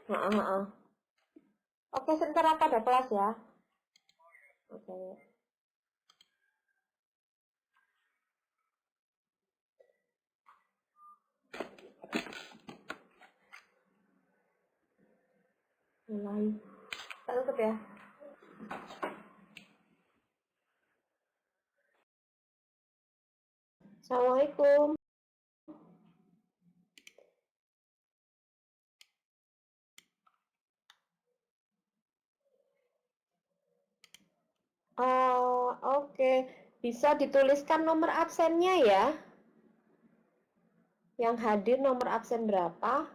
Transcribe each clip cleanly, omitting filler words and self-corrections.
Heeh, heeh. Oke, sebentar aku ada kelas ya. Oke. Mulai. Tak tutup ya. Assalamualaikum. Oke. Bisa dituliskan nomor absennya ya. Yang hadir nomor absen berapa?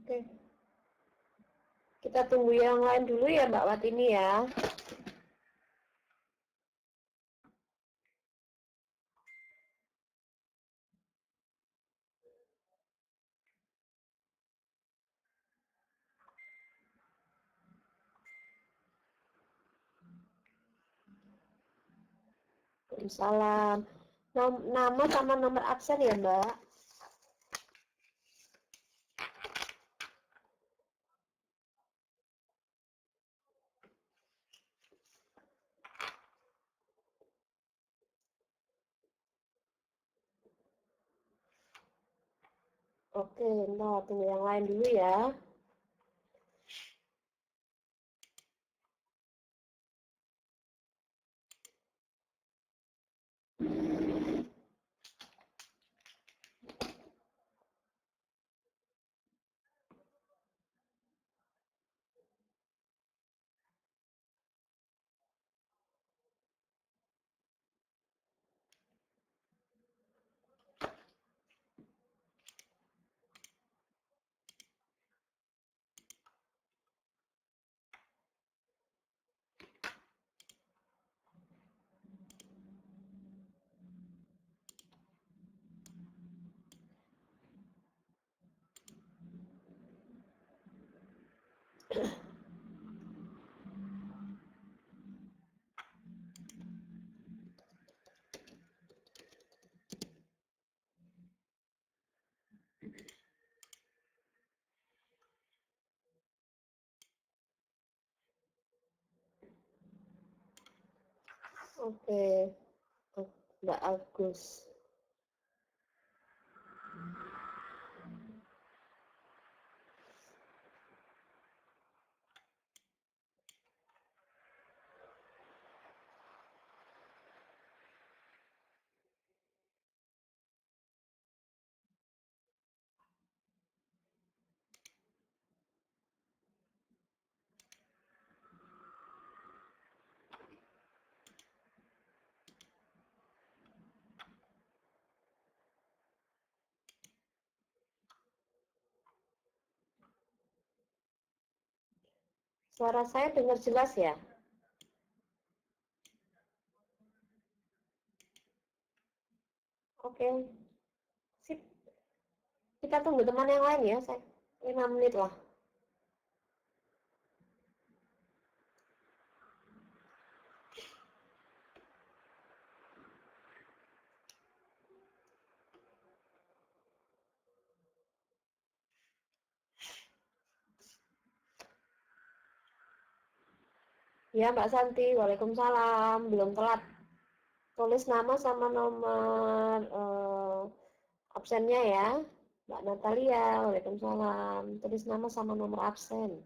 Oke. Kita tunggu yang lain dulu ya Mbak Watini ya. Salam. Nama sama nomor absen ya Mbak. Oke, nah tunggu yang lain dulu ya. Oke, Mbak Agus. Suara saya dengar jelas ya? Oke, sip. Kita tunggu teman yang lain ya, 5 menit lah. Ya Mbak Santi, Waalaikumsalam. Belum telat. Tulis nama sama nomor absennya ya. Mbak Natalia, Waalaikumsalam. Tulis nama sama nomor absen.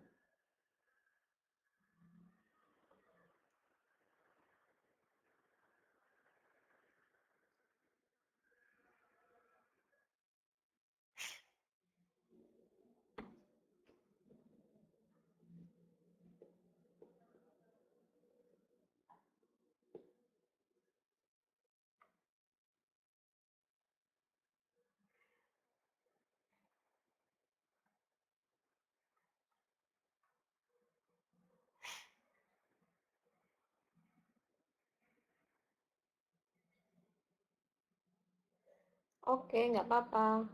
Oke, nggak apa-apa.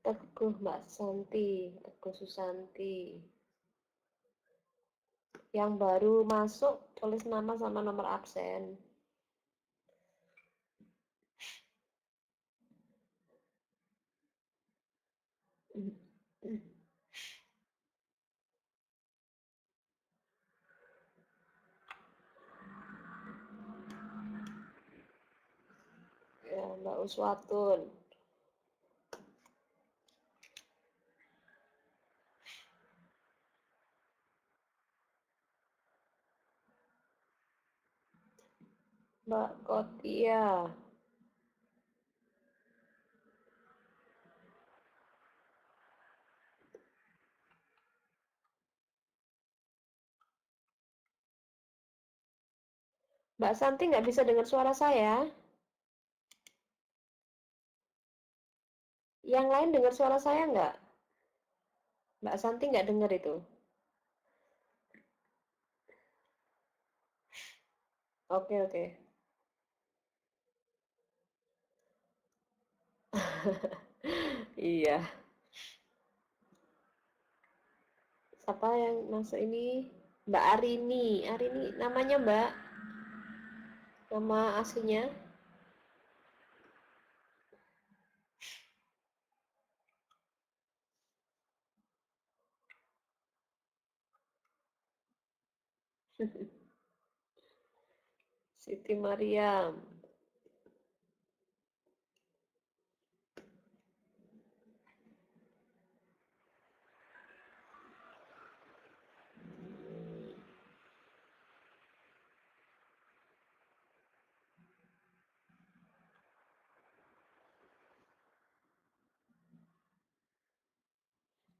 Teguh Mbak Santi, Teguh Susanti. Yang baru masuk tulis nama sama nomor absen. Ya, Mbak Uswatun. Mbak Kotia. Mbak Santi nggak bisa dengar suara saya. Yang lain dengar suara saya nggak? Mbak Santi nggak dengar itu. Oke, oke. Iya. Siapa yang masuk ini? Mbak Arini. Arini namanya Mbak. Nama aslinya. Siti Mariam.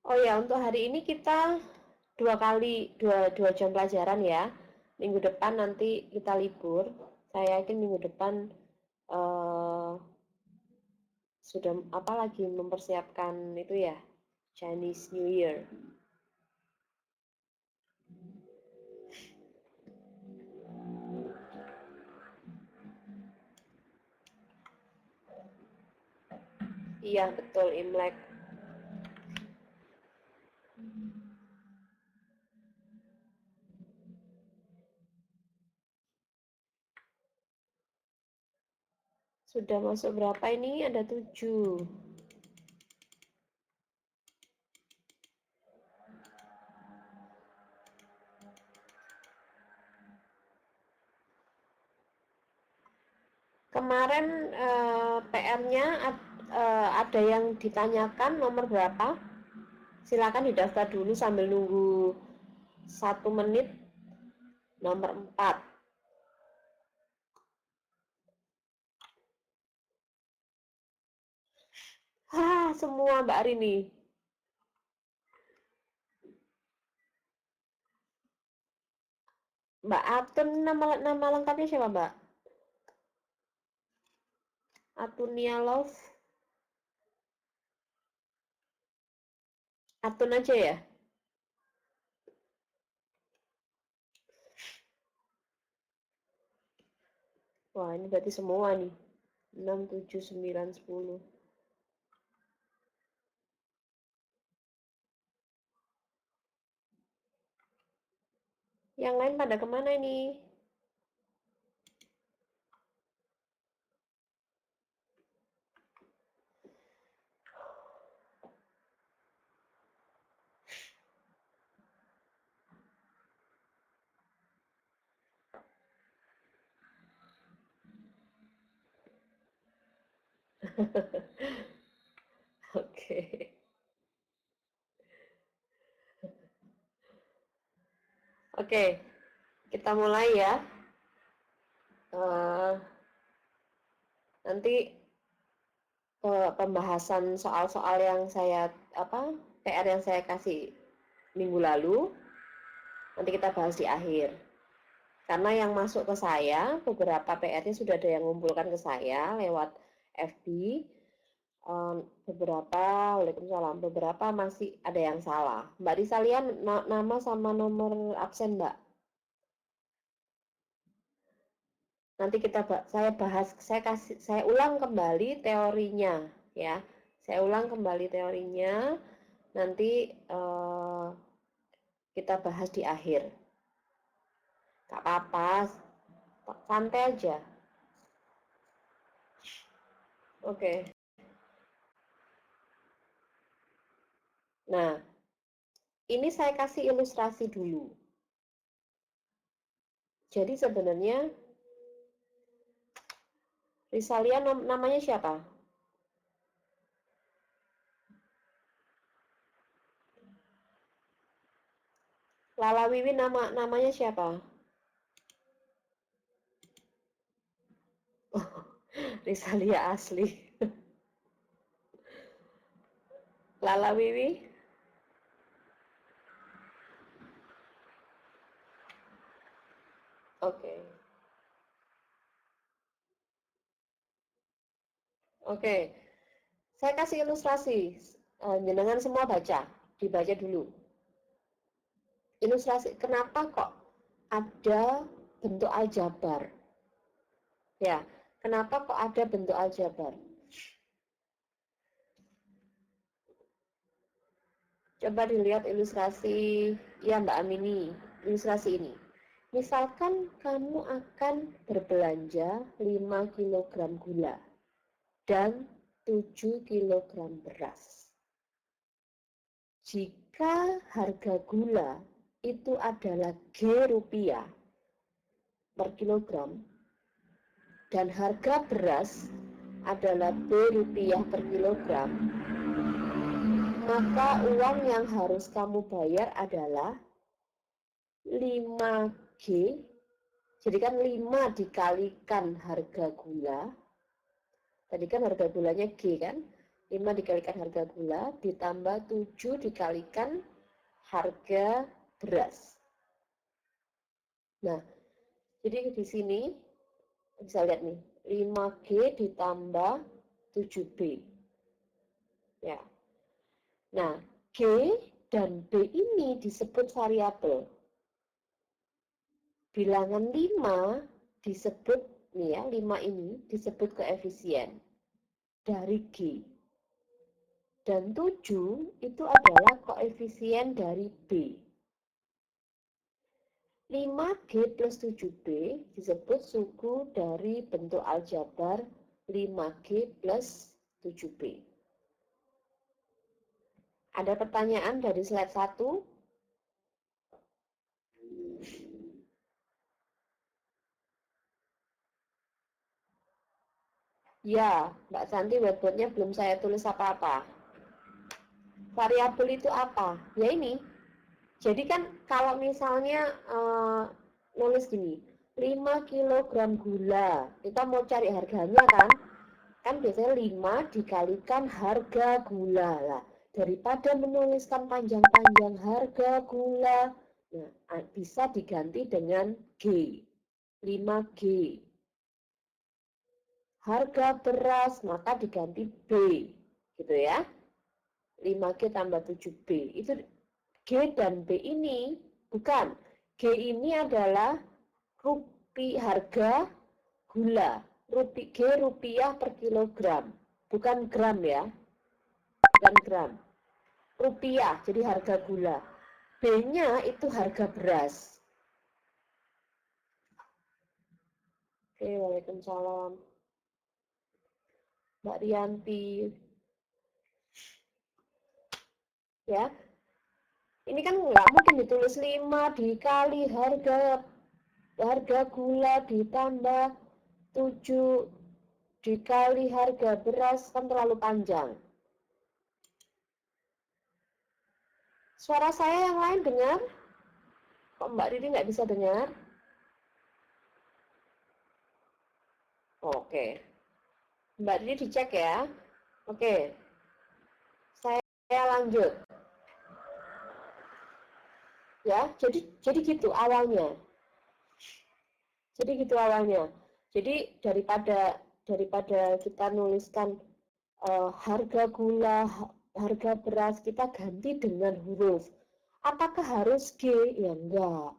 Oh ya, untuk hari ini kita dua jam pelajaran ya. Minggu depan nanti kita libur. Saya yakin minggu depan eh, sudah apa lagi mempersiapkan itu ya, Chinese New Year. Iya, betul, Imlek. Sudah masuk berapa ini? Ada 7. Kemarin PR-nya ada yang ditanyakan nomor berapa? Silakan didaftar dulu sambil nunggu 1 menit. Nomor 4. Semua Mbak Arini. Mbak Atun, nama lengkapnya siapa Mbak? Atunia Love. Atun aja ya? Wah, ini berarti semua nih. 6, 7, 9, 10. Yang lain pada kemana ini? Oke. Oke, kita mulai ya. Nanti pembahasan soal-soal yang saya PR yang saya kasih minggu lalu nanti kita bahas di akhir. Karena yang masuk ke saya beberapa PR-nya sudah ada yang mengumpulkan ke saya lewat FB. Waalaikumsalam, beberapa masih ada yang salah. Mbak Rizalian, nama sama nomor absen Mbak. Nanti saya ulang kembali teorinya ya. Saya ulang kembali teorinya. Nanti kita bahas di akhir. Gak apa-apa, santai aja. Oke. Nah, ini saya kasih ilustrasi dulu. Jadi sebenarnya Risalia namanya siapa? Lala Wiwi namanya siapa? Oh, Risalia asli. Lala Wiwi? Oke. Oke. Saya kasih ilustrasi. Jenengan semua baca. Dibaca dulu. Ilustrasi. Kenapa kok ada bentuk aljabar? Ya, kenapa kok ada bentuk aljabar? Coba dilihat ilustrasi, ya Mbak Amini, ilustrasi ini. Misalkan kamu akan berbelanja 5 kg gula dan 7 kg beras. Jika harga gula itu adalah G rupiah per kilogram dan harga beras adalah B rupiah per kilogram, maka uang yang harus kamu bayar adalah 5G. Jadi kan 5 dikalikan harga gula. Tadi kan harga gulanya G kan? 5 dikalikan harga gula ditambah 7 dikalikan harga beras. Nah, jadi di sini bisa lihat nih, 5G ditambah 7B. Ya. Nah, G dan B ini disebut variabel. Bilangan 5 disebut nih ya, 5 ini disebut koefisien dari G. Dan 7 itu adalah koefisien dari B. 5G plus 7B disebut suku dari bentuk aljabar 5G plus 7B. Ada pertanyaan dari slide 1? Ya, Mbak Santi, whiteboardnya belum saya tulis apa-apa. Variabel itu apa? Ya ini. Jadi kan kalau misalnya nulis gini, 5 kg gula, kita mau cari harganya kan? Kan biasanya 5 dikalikan harga gula lah. Daripada menuliskan panjang-panjang harga gula, nah, bisa diganti dengan G, 5G. Harga beras maka diganti B, gitu ya. 5G tambah 7B. Itu G dan B ini bukan. G ini adalah harga gula. G rupiah per kilogram. Bukan gram ya. Bukan gram. Rupiah, jadi harga gula. B-nya itu harga beras. Oke, waalaikumsalam. Mbak Rianti. Ya, ini kan nggak mungkin ditulis 5 dikali harga gula ditambah 7 dikali harga beras, kan terlalu panjang. Suara saya yang lain dengar? Kok Mbak Riri nggak bisa dengar? Oke. Mbak Riri dicek ya. Oke. Saya lanjut. Ya, jadi gitu awalnya. Jadi daripada kita nuliskan harga gula, harga beras, kita ganti dengan huruf. Apakah harus G? Ya enggak.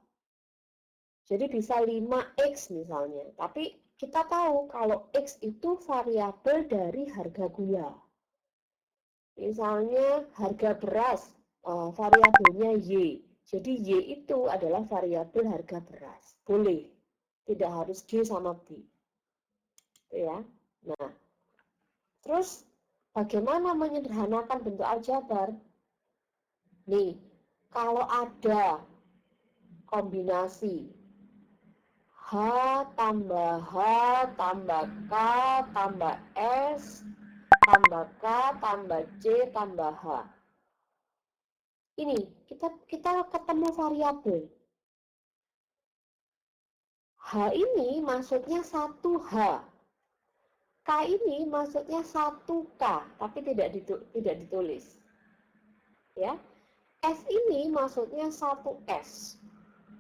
Jadi bisa 5X misalnya. Tapi kita tahu kalau X itu variabel dari harga gula. Misalnya harga beras, variabelnya Y. Jadi Y itu adalah variabel harga beras. Boleh. Tidak harus G sama B. Itu ya. Nah, terus bagaimana menyederhanakan bentuk aljabar? Nih, kalau ada kombinasi H tambah H tambah K tambah S tambah K tambah C tambah H. Ini kita ketemu variabel. H ini maksudnya 1H. K ini maksudnya 1K, tapi tidak ditulis. Ya. S ini maksudnya 1S.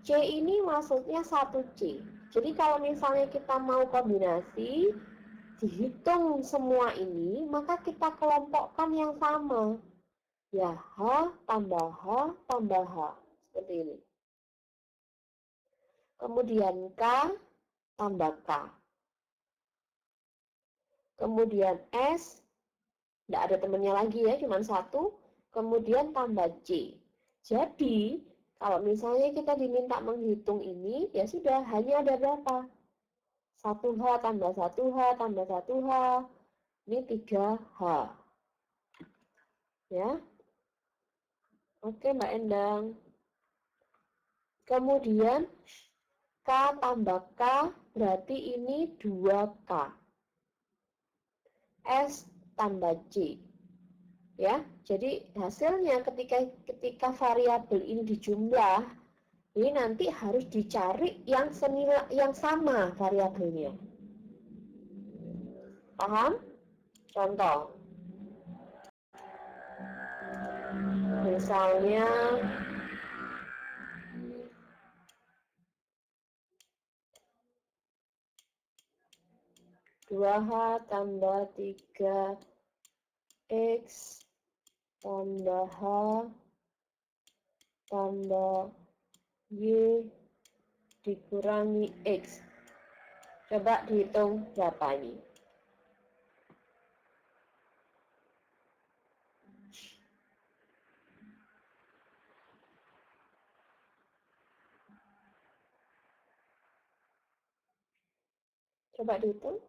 C ini maksudnya 1C. Jadi kalau misalnya kita mau kombinasi, dihitung semua ini, maka kita kelompokkan yang sama. Ya, H tambah H tambah H. Seperti ini. Kemudian K tambah K. Kemudian S, tidak ada temannya lagi ya, cuma 1. Kemudian tambah C. Jadi, kalau misalnya kita diminta menghitung ini, ya sudah, hanya ada berapa? 1H tambah 1H tambah 1H. Ini 3H. Ya. Oke, Mbak Endang. Kemudian K tambah K berarti ini 2K. S tambah C. Ya, jadi hasilnya ketika variabel ini dijumlah, ini nanti harus dicari yang senilai, yang sama variabelnya. Paham? Contoh. Misalnya 2H tambah 3X tambah H tambah Y dikurangi X. Coba dihitung berapa ini. Coba dihitung.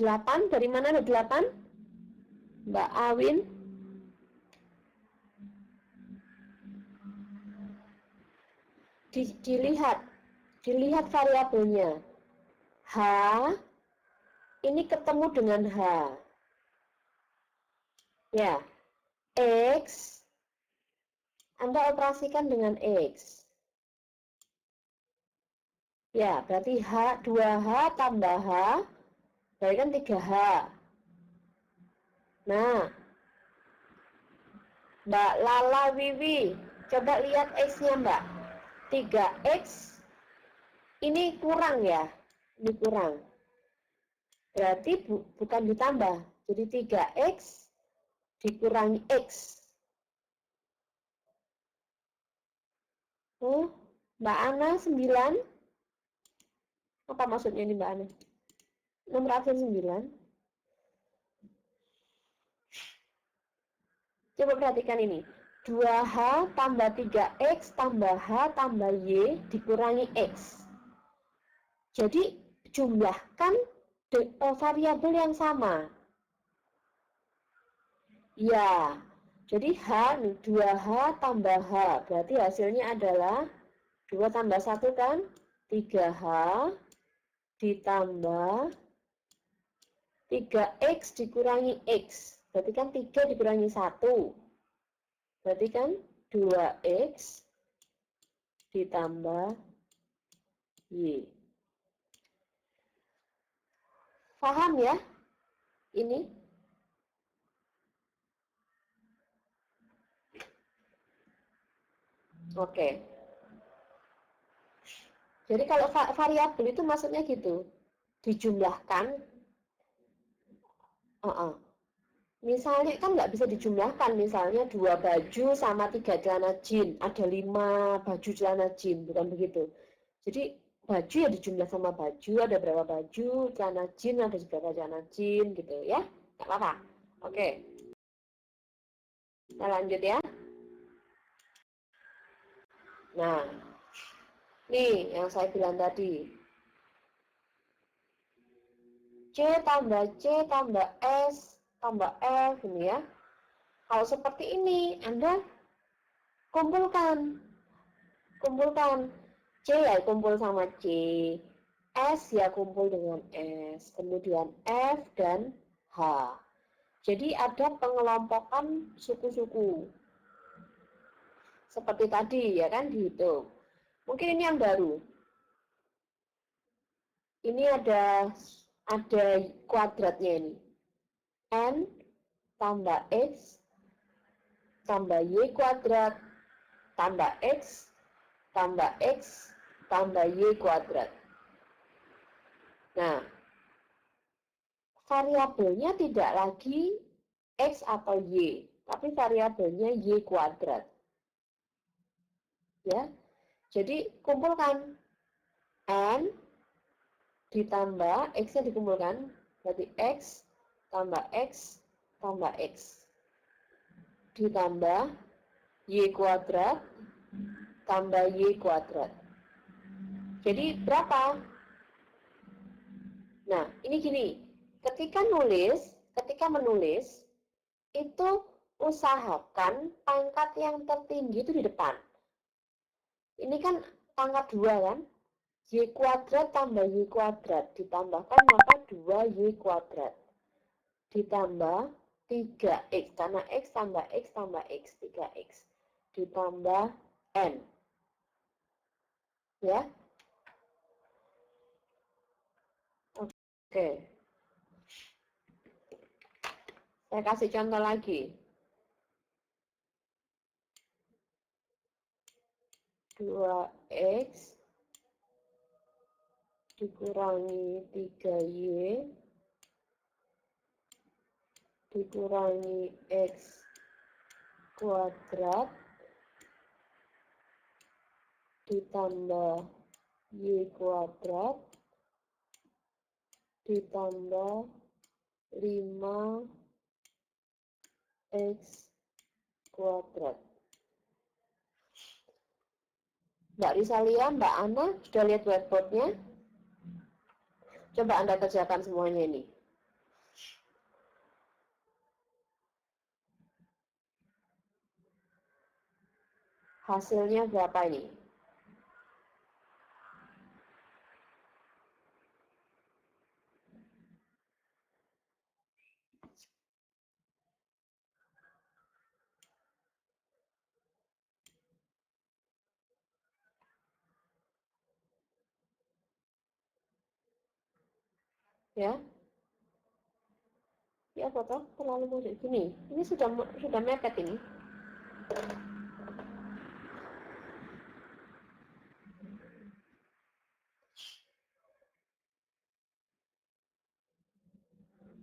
8, dari mana ada 8? Mbak Awin. Dilihat variabelnya. H ini ketemu dengan H. Ya. X Anda operasikan dengan X. Ya, berarti 2H tambah H berarti kan 3H. Nah, Mbak Lala Wiwi, coba lihat X-nya Mbak. 3X ini kurang ya, ini kurang. Berarti bukan ditambah, jadi 3X dikurangi X. Mbak Ana 9. Apa maksudnya ini Mbak Ana? Nomor absen 9. Coba perhatikan ini. 2H tambah 3X tambah H tambah Y dikurangi X. Jadi jumlahkan variabel yang sama. Ya, jadi 2H tambah H. Berarti hasilnya adalah 2 tambah 1 kan? 3H ditambah 3X dikurangi X. Berarti kan 3 dikurangi 1. Berarti kan 2X ditambah Y. Paham ya? Ini? Oke. Jadi kalau variabel itu maksudnya gitu. Dijumlahkan. Misalnya kan nggak bisa dijumlahkan. Misalnya 2 baju sama 3 celana jeans. Ada 5 baju celana jeans. Bukan begitu. Jadi baju ya dijumlah sama baju. Ada berapa baju. Celana jeans ada berapa celana jeans gitu ya. Nggak apa-apa. Oke. Kita lanjut ya. Nah, nih yang saya bilang tadi. C tambah C tambah S tambah F ini ya. Kalau seperti ini, Anda kumpulkan. C ya kumpul sama C, S ya kumpul dengan S, kemudian F dan H. Jadi ada pengelompokan suku-suku. Seperti tadi ya kan dihitung. Mungkin ini yang baru. Ini ada kuadratnya ini. N tambah X tambah Y kuadrat tambah X tambah X tambah Y kuadrat. Nah, variabelnya tidak lagi X atau Y, tapi variabelnya Y kuadrat. Ya, jadi kumpulkan N ditambah X-nya dikumpulkan, berarti X tambah X tambah X ditambah Y kuadrat tambah Y kuadrat. Jadi berapa? Nah, ini gini, ketika menulis, itu usahakan pangkat yang tertinggi itu di depan. Ini kan pangkat 2 kan? Y kuadrat tambah Y kuadrat ditambahkan maka 2Y kuadrat ditambah 3X, karena X tambah X tambah X, 3X ditambah N. Ya. Oke. Saya kasih contoh lagi. 2X dikurangi 3Y dikurangi X kuadrat ditambah Y kuadrat ditambah 5X kuadrat. Mbak Risalia, Mbak Ana, sudah lihat whiteboardnya? Coba Anda kerjakan semuanya ini. Hasilnya berapa ini? Ya, ya foto terlalu mudah gini. Ini sudah mepet ini.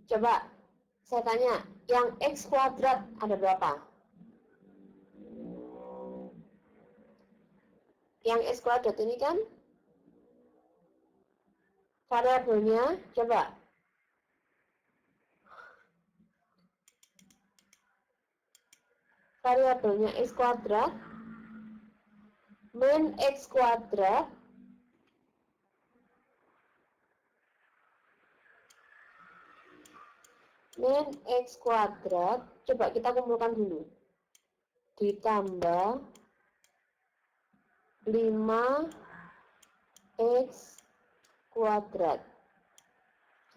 Coba saya tanya, yang X kuadrat ada berapa? Yang X kuadrat ini kan variabelnya, coba. Variabelnya X kuadrat min X kuadrat min X kuadrat, coba kita kumpulkan dulu, ditambah 5X kuadrat.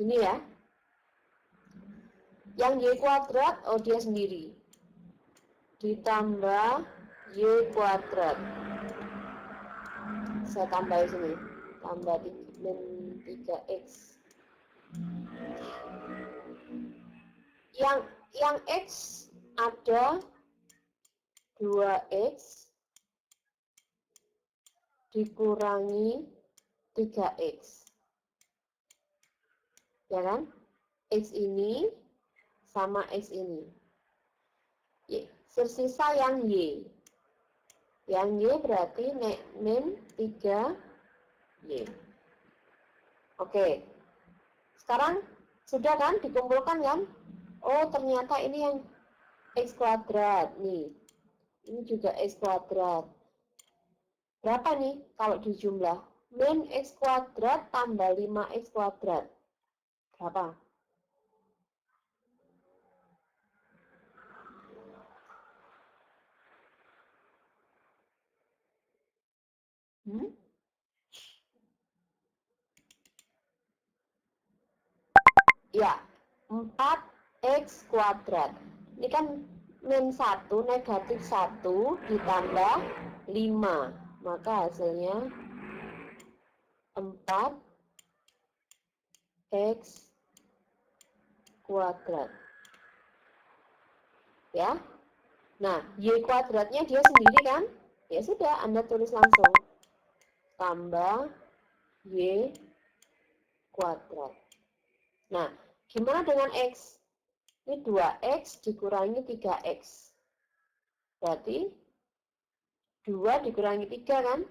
Gini ya. Yang Y kuadrat, oh dia sendiri. Ditambah Y kuadrat. Saya tambah sini. Tambah min 3X. Yang X ada 2X dikurangi 3X. Ya kan? X ini sama X ini. Tersisa yang Y. Yang Y berarti min 3Y. Oke. Sekarang sudah kan dikumpulkan kan? Oh, ternyata ini yang X kuadrat. Nih, ini juga X kuadrat. Berapa nih kalau dijumlah? Min X kuadrat tambah 5X kuadrat. Berapa? Hmm? Ya, 4X kuadrat. Ini kan min 1 negatif 1 ditambah 5. Maka hasilnya 4X kuadrat. Ya. Nah, Y kuadratnya dia sendiri kan? Ya sudah, Anda tulis langsung. Tambah Y kuadrat. Nah, gimana dengan X? Ini 2X dikurangi 3X. Berarti 2 dikurangi 3 kan?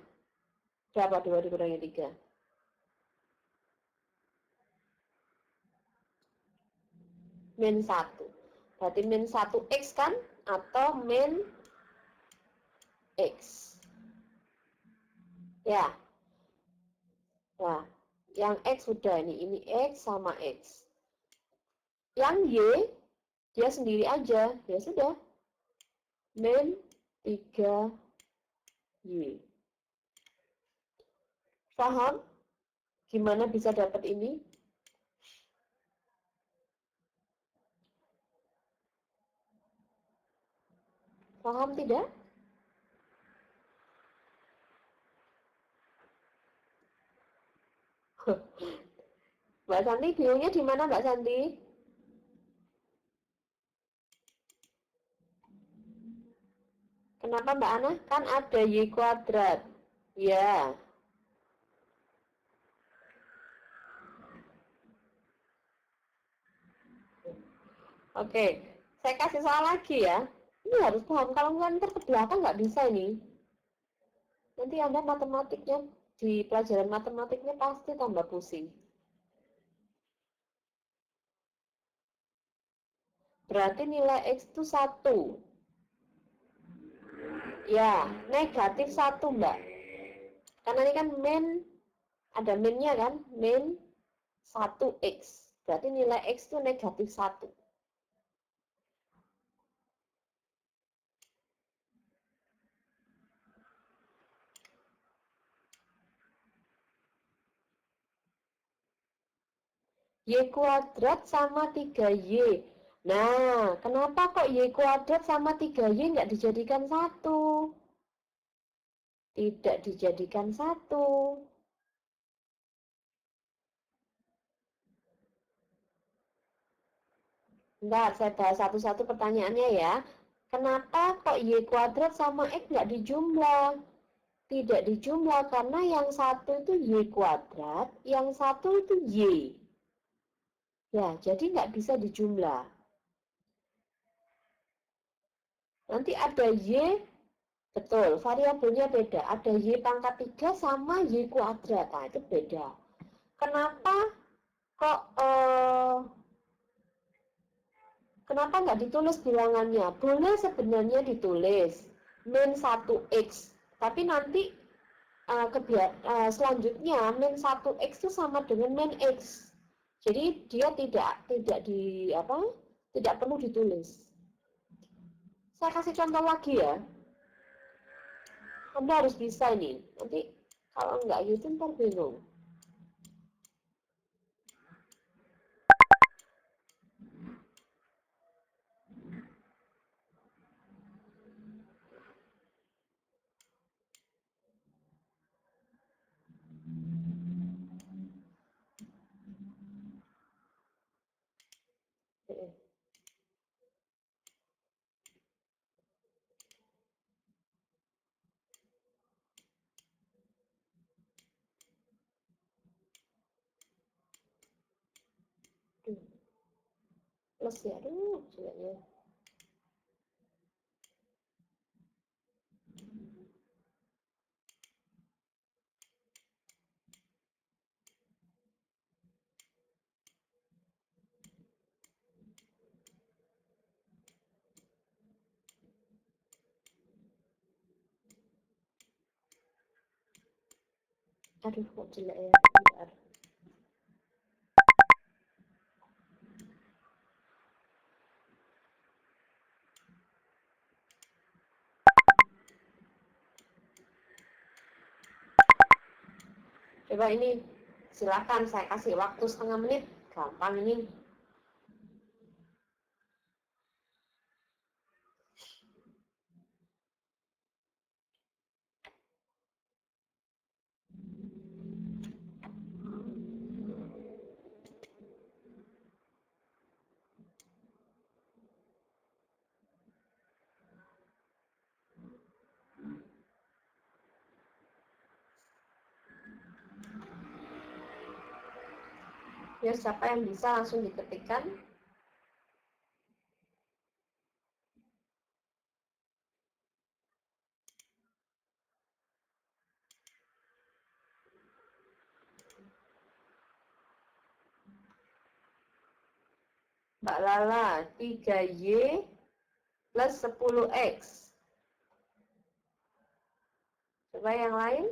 Berapa 2 dikurangi 3? Min 1. Berarti min 1X kan? Atau min X. Ya. Nah, yang X sudah ini. Ini X sama X. Yang Y, dia sendiri aja. Ya sudah. Min 3Y. Paham? Gimana bisa dapat ini? Paham tidak? Mbak Santi, bingungnya di mana Mbak Santi? Kenapa Mbak Ana? Kan ada Y kuadrat. Ya. Oke. Saya kasih salah lagi ya. Ini harus paham. Kalau nganter ke belakang nggak bisa ini. Nanti Anda matematiknya, di pelajaran matematiknya pasti tambah pusing. Berarti nilai X itu 1. Ya, negatif 1 Mbak. Karena ini kan min, ada minnya kan? Min 1X. Berarti nilai X itu negatif 1. Y kuadrat sama 3Y. Nah, kenapa kok Y kuadrat sama 3Y nggak dijadikan 1? Tidak dijadikan 1. Bentar, saya bahas satu-satu pertanyaannya ya. Kenapa kok Y kuadrat sama X nggak dijumlah? Tidak dijumlah karena yang satu itu Y kuadrat, yang satu itu Y. Ya, jadi nggak bisa dijumlah. Nanti ada Y, betul, variabelnya beda. Ada Y pangkat 3 sama Y kuadrat. Nah, itu beda. Kenapa kok kenapa nggak ditulis bilangannya? Boleh sebenarnya ditulis min 1X. Tapi nanti selanjutnya min 1X itu sama dengan min X. Jadi dia tidak di apa? Tidak perlu ditulis. Saya kasih contoh lagi ya. Anda harus bisa ini. Nanti kalau nggak gitu ntar bingung. Plus ya, aduh, jeleknya. Aduh, kok jelek ya. Bentar. Coba ini, silakan saya kasih waktu setengah menit. Gampang ini. Ya, siapa yang bisa langsung diketikkan. Mbak Lala, 3Y plus 10X. Coba yang lain.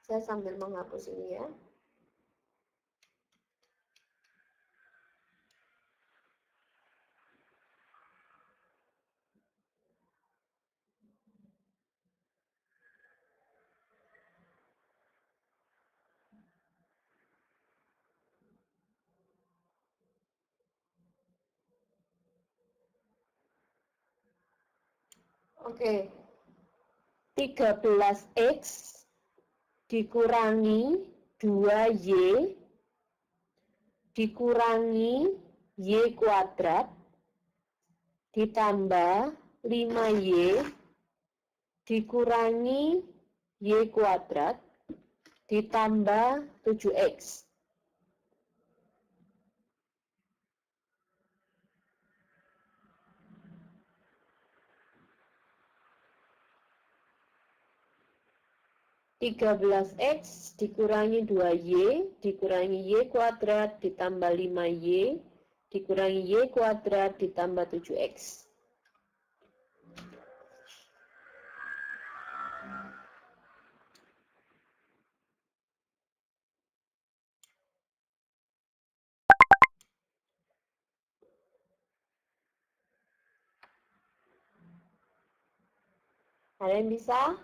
Saya sambil menghapus ini ya. Oke. 13X dikurangi 2Y dikurangi Y kuadrat ditambah 5Y dikurangi Y kuadrat ditambah 7X. Tiga belas X dikurangi 2Y dikurangi Y kuadrat ditambah 5Y dikurangi Y kuadrat ditambah 7X. Ada yang bisa?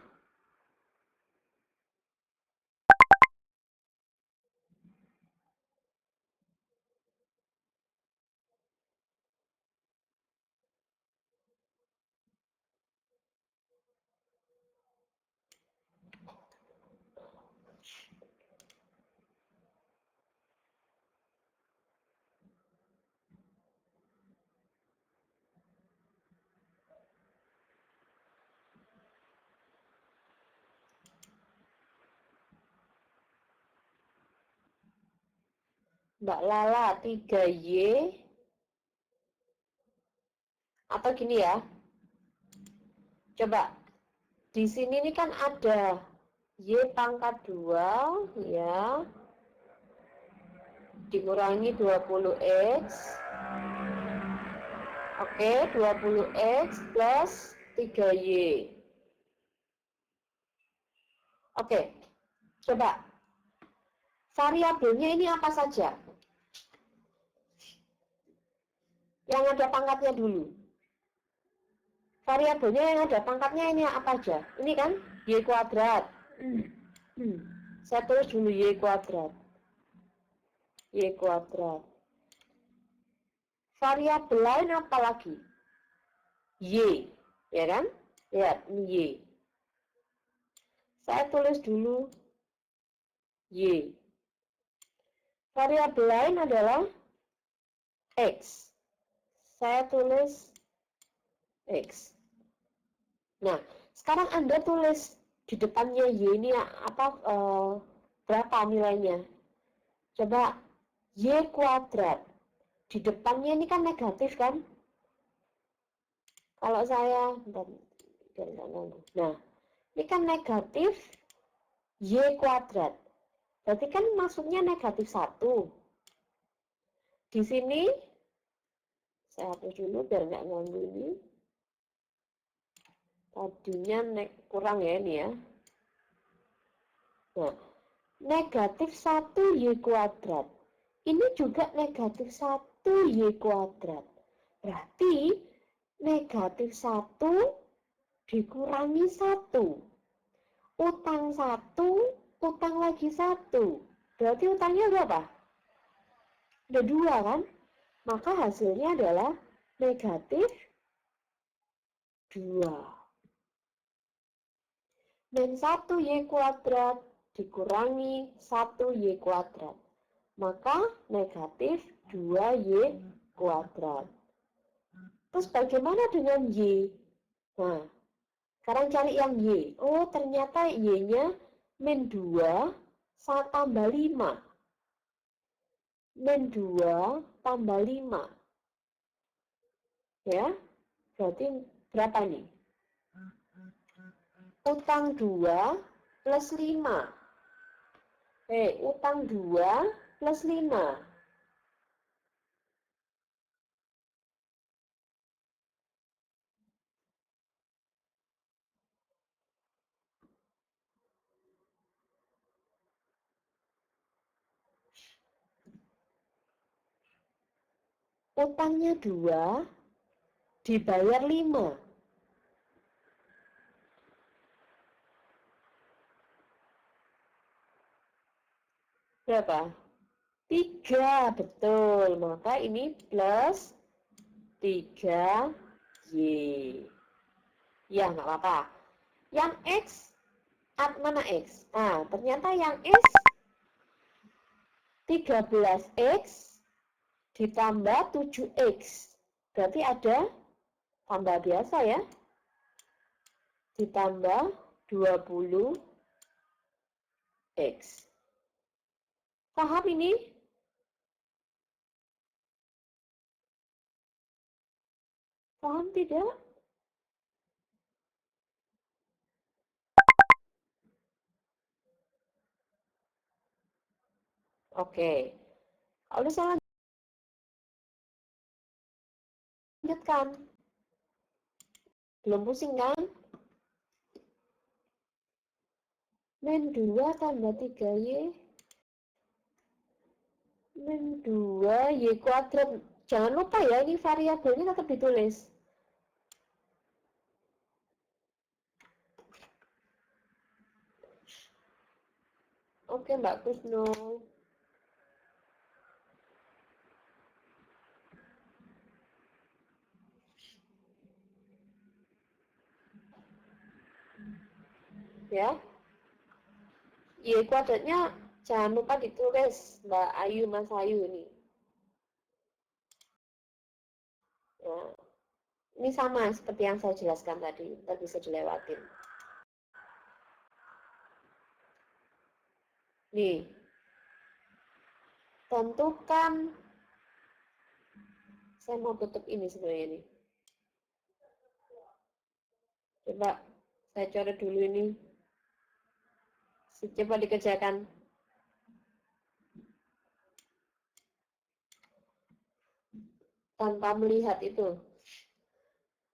Mbak Lala 3Y atau gini ya. Coba di sini nih kan ada Y pangkat 2 ya dikurangi 20X. Oke, 20X plus 3Y. Oke, coba variabelnya ini apa saja? Yang ada pangkatnya dulu. Variabelnya yang ada pangkatnya ini apa aja? Ini kan Y kuadrat. Saya tulis dulu Y kuadrat. Y kuadrat. Variabel lain apa lagi? Y, ya kan? Lihat, ini Y. Saya tulis dulu Y. Variabel lain adalah X. Saya tulis X. Nah, sekarang Anda tulis di depannya Y ini apa berapa nilainya? Coba Y kuadrat. Di depannya ini kan negatif kan? Kalau saya, nah, ini kan negatif Y kuadrat. Berarti kan masuknya negatif 1. Di sini, saya hapus dulu biar nggak ganggu ini. Tadinya kurang ya ini ya. Nah, negatif 1Y kuadrat. Ini juga negatif 1Y kuadrat. Berarti negatif 1 dikurangi 1. Utang 1, utang lagi 1. Berarti utangnya berapa? Ada 2 kan? Maka hasilnya adalah negatif 2. Dan 1Y kuadrat dikurangi 1Y kuadrat. Maka negatif 2Y kuadrat. Terus bagaimana dengan Y? Nah, sekarang cari yang Y. Oh, ternyata Y-nya min 2 tambah 5. Min 2 tambah 5. Ya, berarti berapa nih? Utang 2 plus 5. Utang 2 plus 5. Utangnya 2, dibayar 5. Berapa? 3, betul. Maka ini plus 3Y. Ya, nggak apa-apa. Yang X, mana X? Nah, ternyata yang X 13X ditambah 7X. Berarti ada tambah biasa ya. Ditambah 20X. Paham ini? Paham tidak? Oke. Kalau saya lanjutkan. Belum pusing kan? Min 2 tambah 3Y. Min 2Y kuadrat. Jangan lupa ya, ini variabelnya tetap ditulis. Oke, Mbak Kusno. Ya. Y kuadratnya jangan lupa ditulis, Mbak Ayu, Mas Ayu ini. Ya. Ini sama seperti yang saya jelaskan tadi, ntar bisa dilewatin. Nih, tentukan, saya mau tutup ini sebenarnya nih. Coba saya coret dulu ini. Coba dikerjakan. Tanpa melihat itu.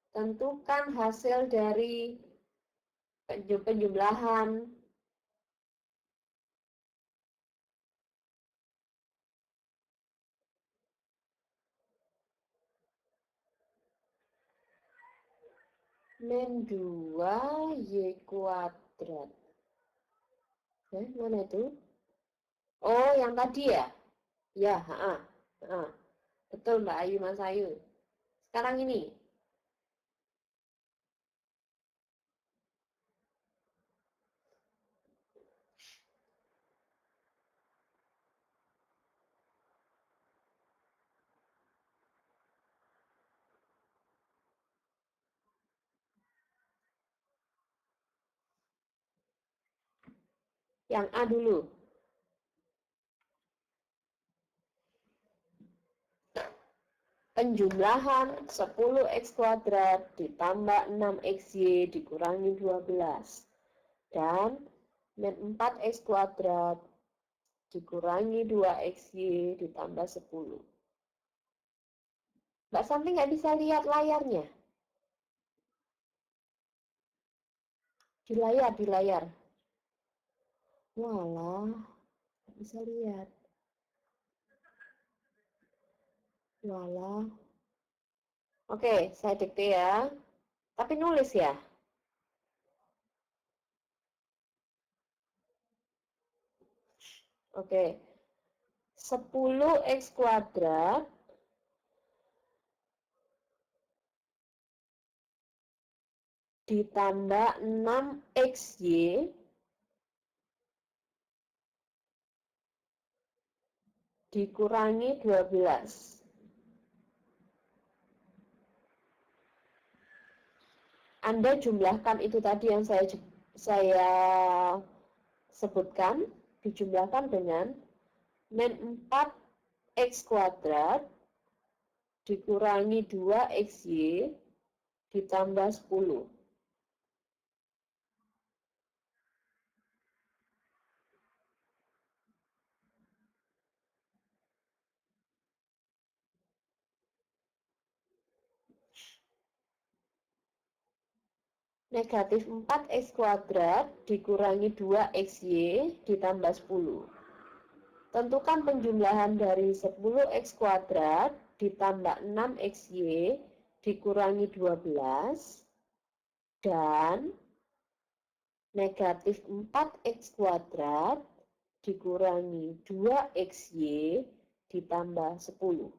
Tentukan hasil dari penjumlahan min 2Y kuadrat. Mana itu? Oh, yang tadi ya? Ya, betul Mbak Ayu, Mas Ayu. Sekarang ini. Yang A dulu. Penjumlahan 10X kuadrat ditambah 6XY dikurangi 12. Dan min 4X kuadrat dikurangi 2XY ditambah 10. Mbak Santi nggak bisa lihat layarnya. Di layar. Walah, bisa lihat. Walah. Oke, saya dikte ya. Tapi nulis ya. Oke. 10x kuadrat ditambah 6xy dikurangi 12. Anda jumlahkan itu tadi yang saya sebutkan, dijumlahkan dengan min 4x kuadrat dikurangi 2xy ditambah 10. Negatif 4x kuadrat dikurangi 2xy ditambah 10. Tentukan penjumlahan dari 10x kuadrat ditambah 6xy dikurangi 12 dan negatif 4x kuadrat dikurangi 2xy ditambah 10.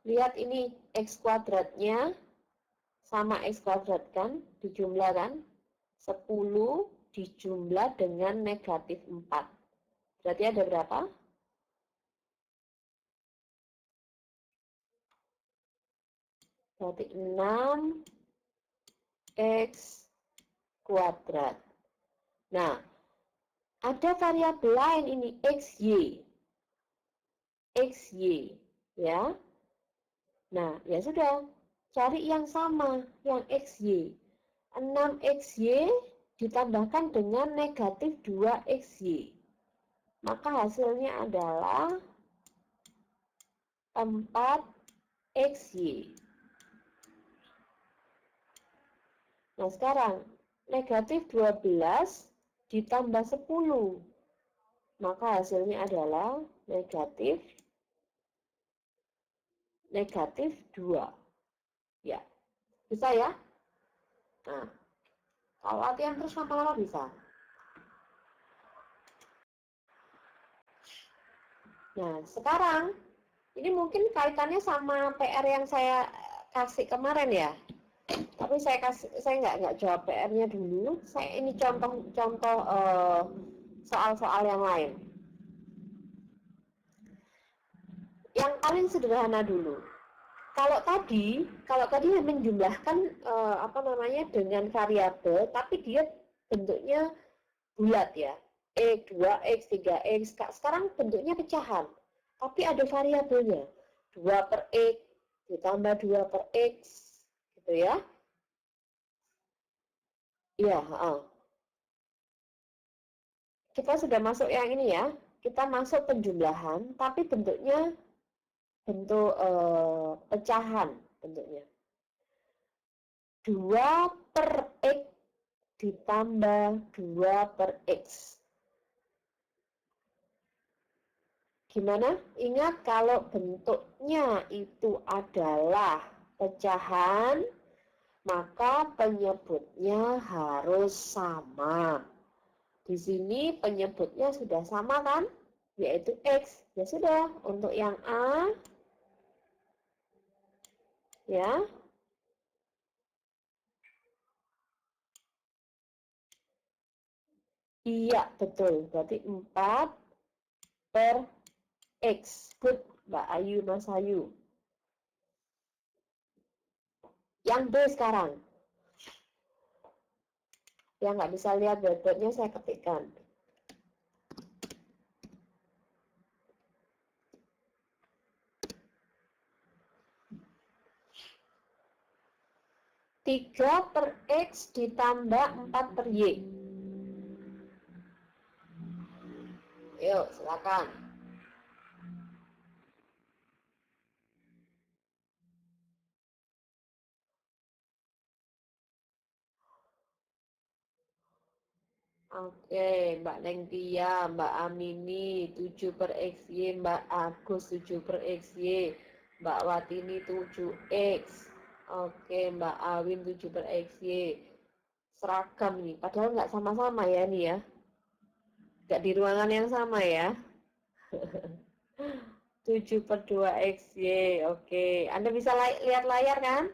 Lihat ini x kuadratnya sama x kuadrat kan, dijumlahkan 10 dijumlah dengan negatif 4. Berarti ada berapa? Berarti 6x kuadrat. Nah, ada variabel lain ini xy. Xy, ya. Nah, ya sudah. Cari yang sama, yang xy. 6xy ditambahkan dengan negatif 2xy. Maka hasilnya adalah 4xy. Nah, sekarang negatif 12 ditambah 10. Maka hasilnya adalah negatif 2. Ya, bisa ya? Nah, kalau latihan terus lama-lama bisa. Nah, sekarang ini mungkin kaitannya sama PR yang saya kasih kemarin ya. Tapi saya nggak jawab PR-nya dulu. Saya ini contoh soal-soal yang lain. Yang paling sederhana dulu. Kalau tadi menjumlahkan dengan variabel, tapi dia bentuknya bulat ya. E 2x 3x. Sekarang bentuknya pecahan. Tapi ada variabelnya. 2 per x ditambah 2 per x gitu ya. Iya, kita sudah masuk yang ini ya. Kita masuk penjumlahan, tapi bentuknya bentuk pecahan bentuknya. 2 per x ditambah 2 per x. Gimana? Ingat kalau bentuknya itu adalah pecahan, maka penyebutnya harus sama. Di sini penyebutnya sudah sama kan? Yaitu X. Ya sudah, untuk yang A, ya. Iya, betul. Berarti 4 per X. Good, Mbak Ayu, Mas Ayu. Yang B sekarang. Yang nggak bisa lihat breadboardnya saya ketikkan. Tiga per X ditambah 4 per Y. Yuk, silakan. Oke, Mbak Nengtia, Mbak Amini, 7 per XY, Mbak Agus, 7 per XY, Mbak Watini, 7X. Oke, Mbak Awin, 7 per XY. Seragam nih, padahal nggak sama-sama ya nih ya. Nggak di ruangan yang sama ya. 7 per 2 XY, oke. Anda bisa lihat layar kan?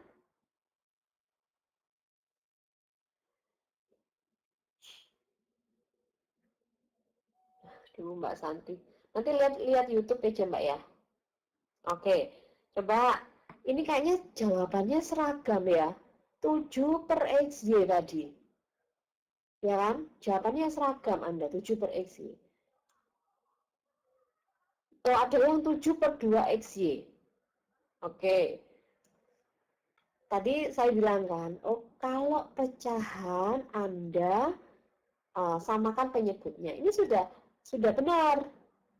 Dulu Mbak Santi. Nanti lihat YouTube aja Mbak ya. Oke, coba ini kayaknya jawabannya seragam ya. 7 per XY tadi. Ya kan? Jawabannya seragam Anda, 7 per XY. Oh, ada yang 7 per 2 XY. Oke. Tadi saya bilang kan, oh kalau pecahan Anda samakan penyebutnya. Ini sudah benar.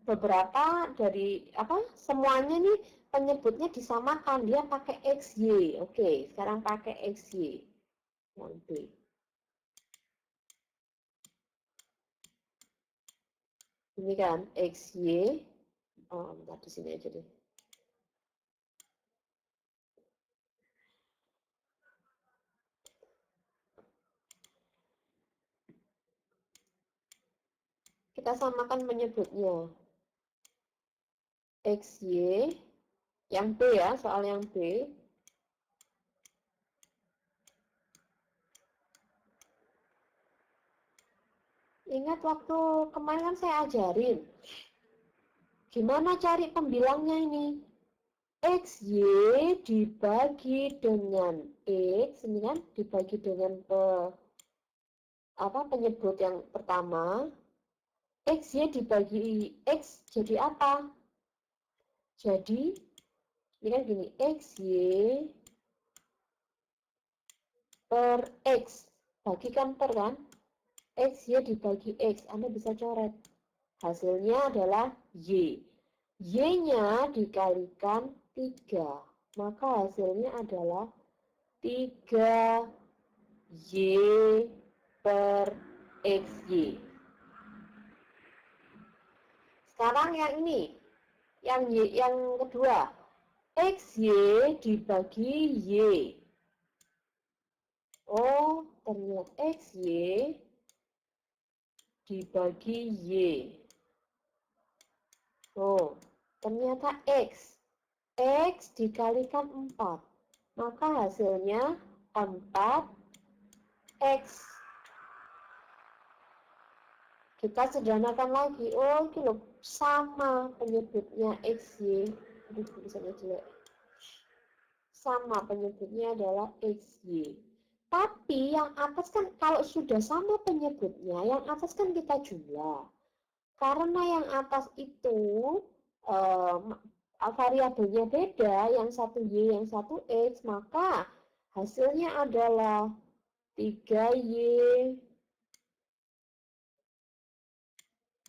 Beberapa dari semuanya nih penyebutnya disamakan, dia pakai XY. Oke, sekarang pakai XY yang B. Ini kan XY. Oh, bentar di sini aja deh. Kita samakan menyebutnya. XY yang B ya, soal yang B. Ingat waktu kemarin kan saya ajarin. Gimana cari pembilangnya ini? XY dibagi dengan X, ini kan dibagi dengan penyebut yang pertama. XY dibagi X jadi apa? Jadi ini kan gini, XY per X, bagikan per kan, XY dibagi X, Anda bisa coret, hasilnya adalah Y. Y-nya dikalikan 3, maka hasilnya adalah 3Y per XY. Sekarang yang ini, yang kedua, XY dibagi Y. Oh, ternyata XY dibagi Y. Oh, ternyata X. X dikalikan 4. Maka hasilnya 4X. Kita sederhanakan lagi. Oh, ini loh, sama penyebutnya XY. Aduh, tulisannya jelek. Sama penyebutnya adalah XY. Tapi yang atas kan kalau sudah sama penyebutnya, yang atas kan kita jumlah. Karena yang atas itu variabelnya beda, yang satu Y, yang satu X, maka hasilnya adalah 3Y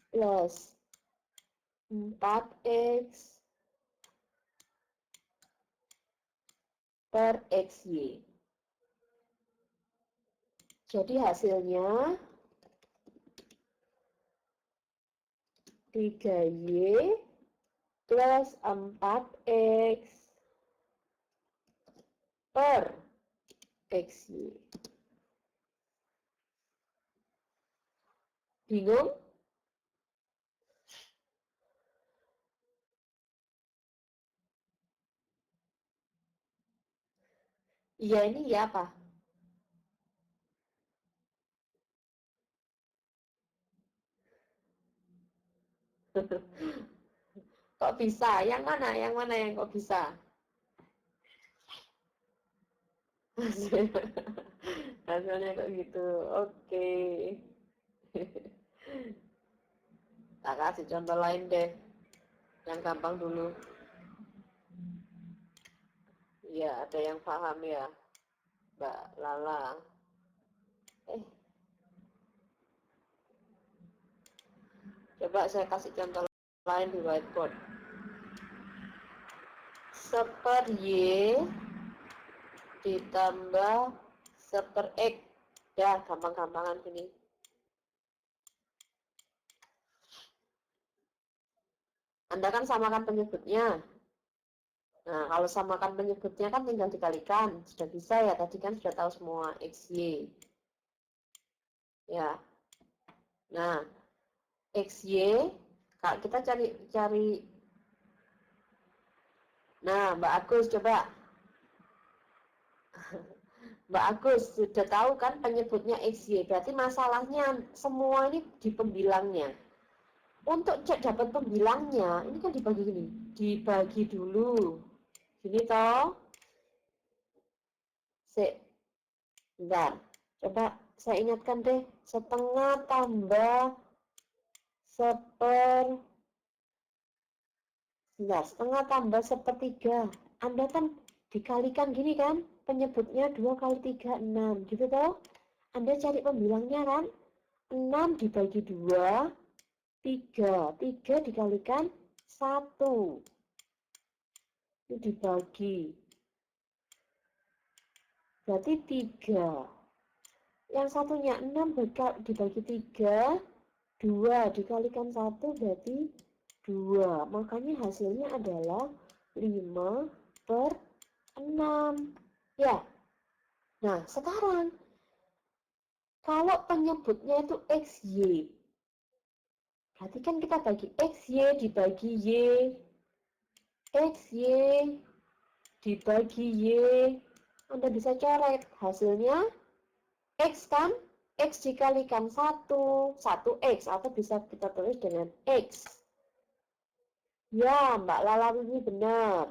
plus 4X per XY. Jadi hasilnya 3Y plus 4X per XY. Bingung? Iya, ini ya apa? Kok bisa? Yang mana? Yang mana yang kok bisa? Hasilnya kok gitu. Oke. Tak kasih contoh lain deh. Yang gampang dulu. Ya, ada yang paham ya, Mbak Lala. Eh, coba saya kasih contoh lain di whiteboard. Seper Y ditambah seper X. Ya, gampang-gampangan gini. Anda kan samakan penyebutnya. Nah, kalau samakan penyebutnya kan tinggal dikalikan. Sudah bisa ya, tadi kan sudah tahu semua X, Y. Ya. Nah, X, Y, kita cari. Nah, Mbak Agus coba. Mbak Agus, sudah tahu kan penyebutnya XY, berarti masalahnya semua ini di pembilangnya. Untuk cek dapat pembilangnya, ini kan dibagi gini, dibagi dulu. Gini toh. Bentar, coba saya ingatkan deh, setengah tambah setengah tambah sepertiga. Anda kan dikalikan gini kan, penyebutnya 2 kali 3, 6, gitu toh. Anda cari pembilangnya kan, 6 dibagi 2, 3 dikalikan 1. Itu dibagi. Berarti 3. Yang satunya 6 dibagi 3, 2 dikalikan 1 berarti 2. Makanya hasilnya adalah 5/6. Ya. Nah, sekarang kalau penyebutnya itu XY, berarti kan kita bagi XY dibagi Y, XY dibagi Y. Anda bisa coret hasilnya X kan? X dikalikan 1 X, atau bisa kita tulis dengan X. Ya, Mbak Lala ini benar.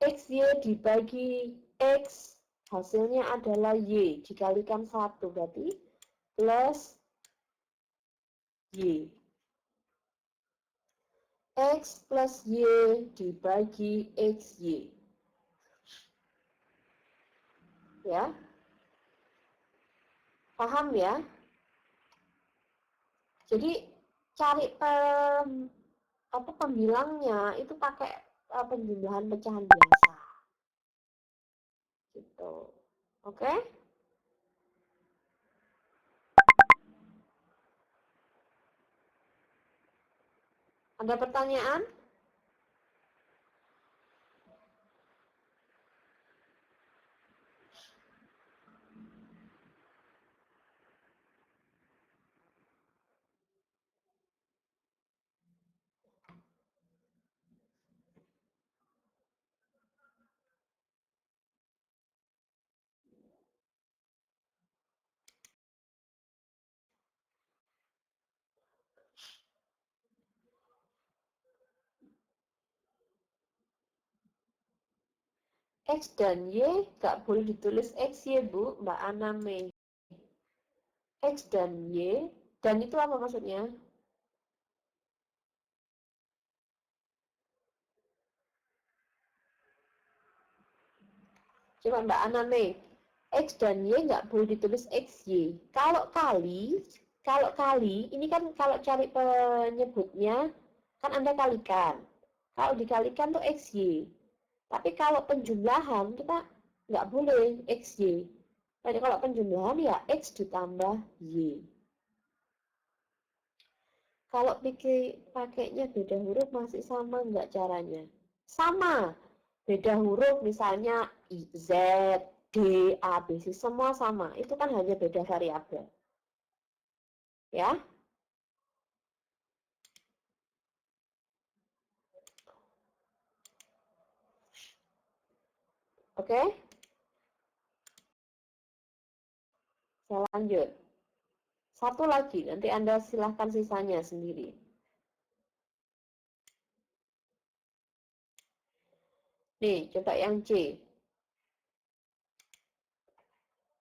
XY dibagi X, hasilnya adalah Y dikalikan 1, berarti plus Y. X plus Y dibagi XY. Ya, paham ya? Jadi cari pembilangnya itu pakai penjumlahan pecahan biasa. Gitu. Oke? Ada pertanyaan? X dan Y nggak boleh ditulis XY, Bu, Mbak Aname. X dan Y, dan itu apa maksudnya? Coba Mbak Aname, X dan Y nggak boleh ditulis XY. Kalau kali, ini kan kalau cari penyebutnya, kan Anda kalikan. Kalau dikalikan tuh XY. Tapi kalau penjumlahan, kita nggak boleh XY. Jadi kalau penjumlahan ya X ditambah Y. Kalau pakainya beda huruf masih sama nggak caranya? Sama. Beda huruf misalnya Z, D, A, B, C, semua sama. Itu kan hanya beda variabel. Ya. Oke? Saya lanjut. Satu lagi, nanti Anda silahkan sisanya sendiri. Nih, coba yang C.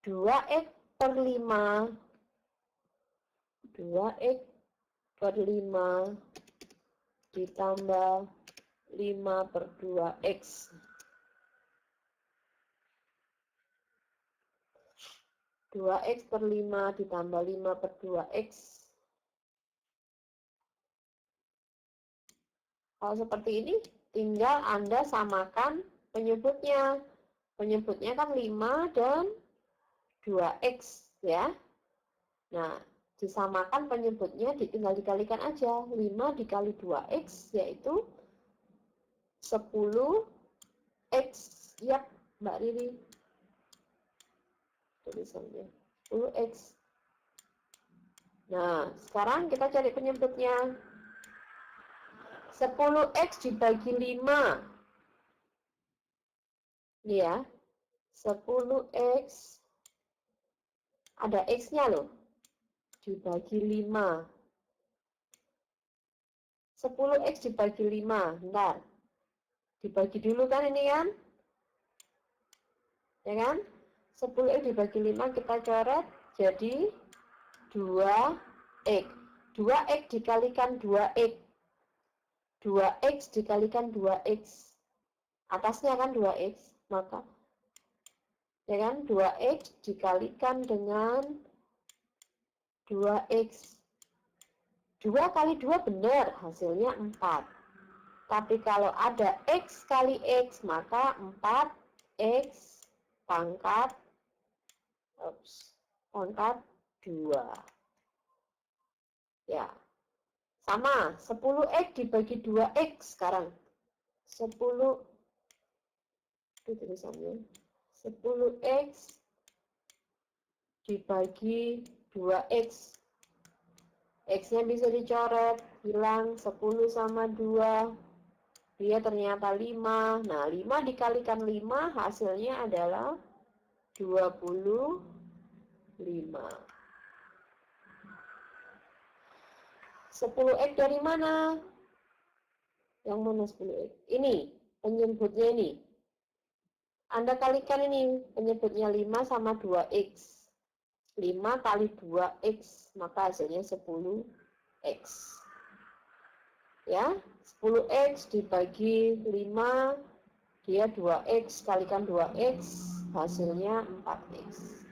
2x per 5. 2x per 5 ditambah 5 per 2x. 2x per 5 ditambah 5 per 2x. Kalau seperti ini, tinggal Anda samakan penyebutnya. Penyebutnya kan 5 dan 2x ya. Nah, disamakan penyebutnya tinggal dikalikan aja. 5 dikali 2x yaitu 10x. Yap, Mbak Riri. Tulisannya 10x. Nah, sekarang kita cari penyebutnya. 10x dibagi 5. Ini ya. 10x ada x-nya loh. Dibagi 5. 10x dibagi 5. Bentar. Dibagi dulu kan ini kan? Ya kan? 10x dibagi 5 kita coret jadi 2x. 2x dikalikan 2x. 2x dikalikan 2x. Atasnya kan 2x, maka ya kan 2x dikalikan dengan 2x. 2 kali 2 benar, hasilnya 4. Tapi kalau ada x kali x, maka 4x pangkat 2. Ya. Sama, 10x dibagi 2x sekarang. 10 itu tulisannya. 10x dibagi 2x. X-nya bisa dicoret, hilang 10 sama 2. Dia ternyata 5. Nah, 5 dikalikan 5 hasilnya adalah 25. 10x dari mana? Yang mana 10x? Ini, penyebutnya ini. Anda kalikan ini, penyebutnya 5 sama 2x. 5 kali 2x, maka hasilnya 10x. Ya, 10x dibagi 5, dia 2x, kalikan 2x, hasilnya 4x.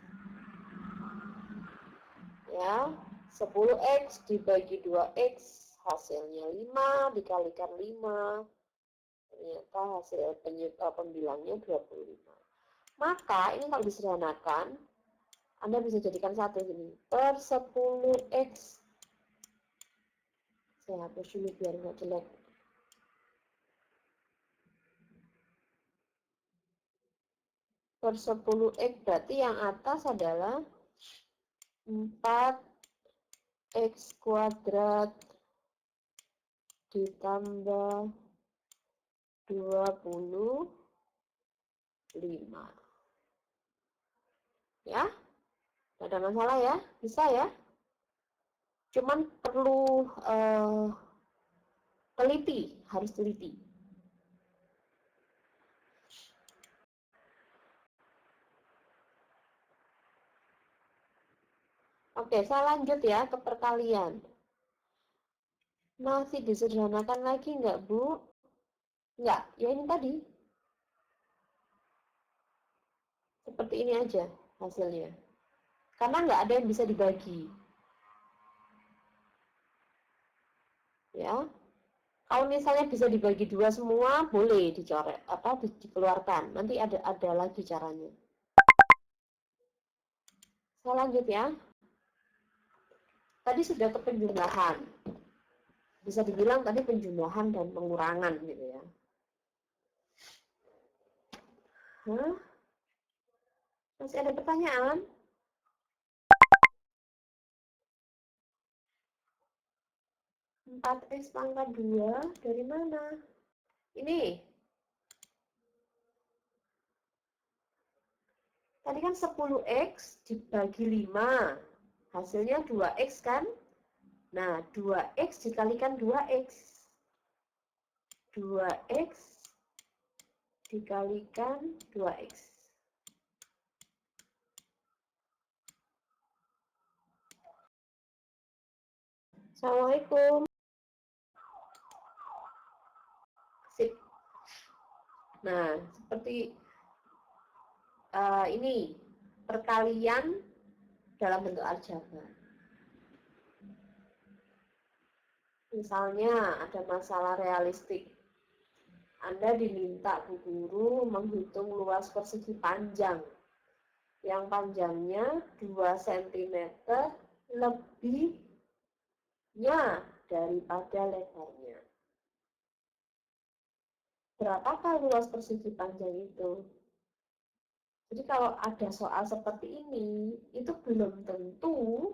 Ya, 10x dibagi 2x, hasilnya 5, dikalikan 5, ternyata hasil pembilangnya 25. Maka ini kalau disederhanakan, Anda bisa jadikan satu gini, per 10x. Saya hapus dulu biar nggak jelek. Per 10x berarti yang atas adalah 4x kuadrat ditambah 25. Ya, tidak ada masalah ya, bisa ya. Cuman perlu teliti, harus teliti. Oke, saya lanjut ya ke perkalian. Masih disederhanakan lagi enggak, Bu? Enggak, ya ini tadi. Seperti ini aja hasilnya. Karena enggak ada yang bisa dibagi. Ya. Kalau misalnya bisa dibagi 2 semua, boleh dicoret, dikeluarkan. Nanti ada lagi caranya. Saya lanjut ya. Tadi sudah ke penjumlahan. Bisa dibilang tadi penjumlahan dan pengurangan gitu ya. Masih ada pertanyaan? Empat x pangkat 2 dari mana? Ini. Tadi kan 10x dibagi 5. Hasilnya 2x kan? Nah, 2x dikalikan 2x. 2x dikalikan 2X. Assalamualaikum. Sip. Nah, seperti ini perkalian dalam bentuk aljabar. Misalnya ada masalah realistik. Anda diminta Bu Guru menghitung luas persegi panjang yang panjangnya 2 cm lebihnya daripada lebarnya. Berapakah luas persegi panjang itu? Jadi kalau ada soal seperti ini, itu belum tentu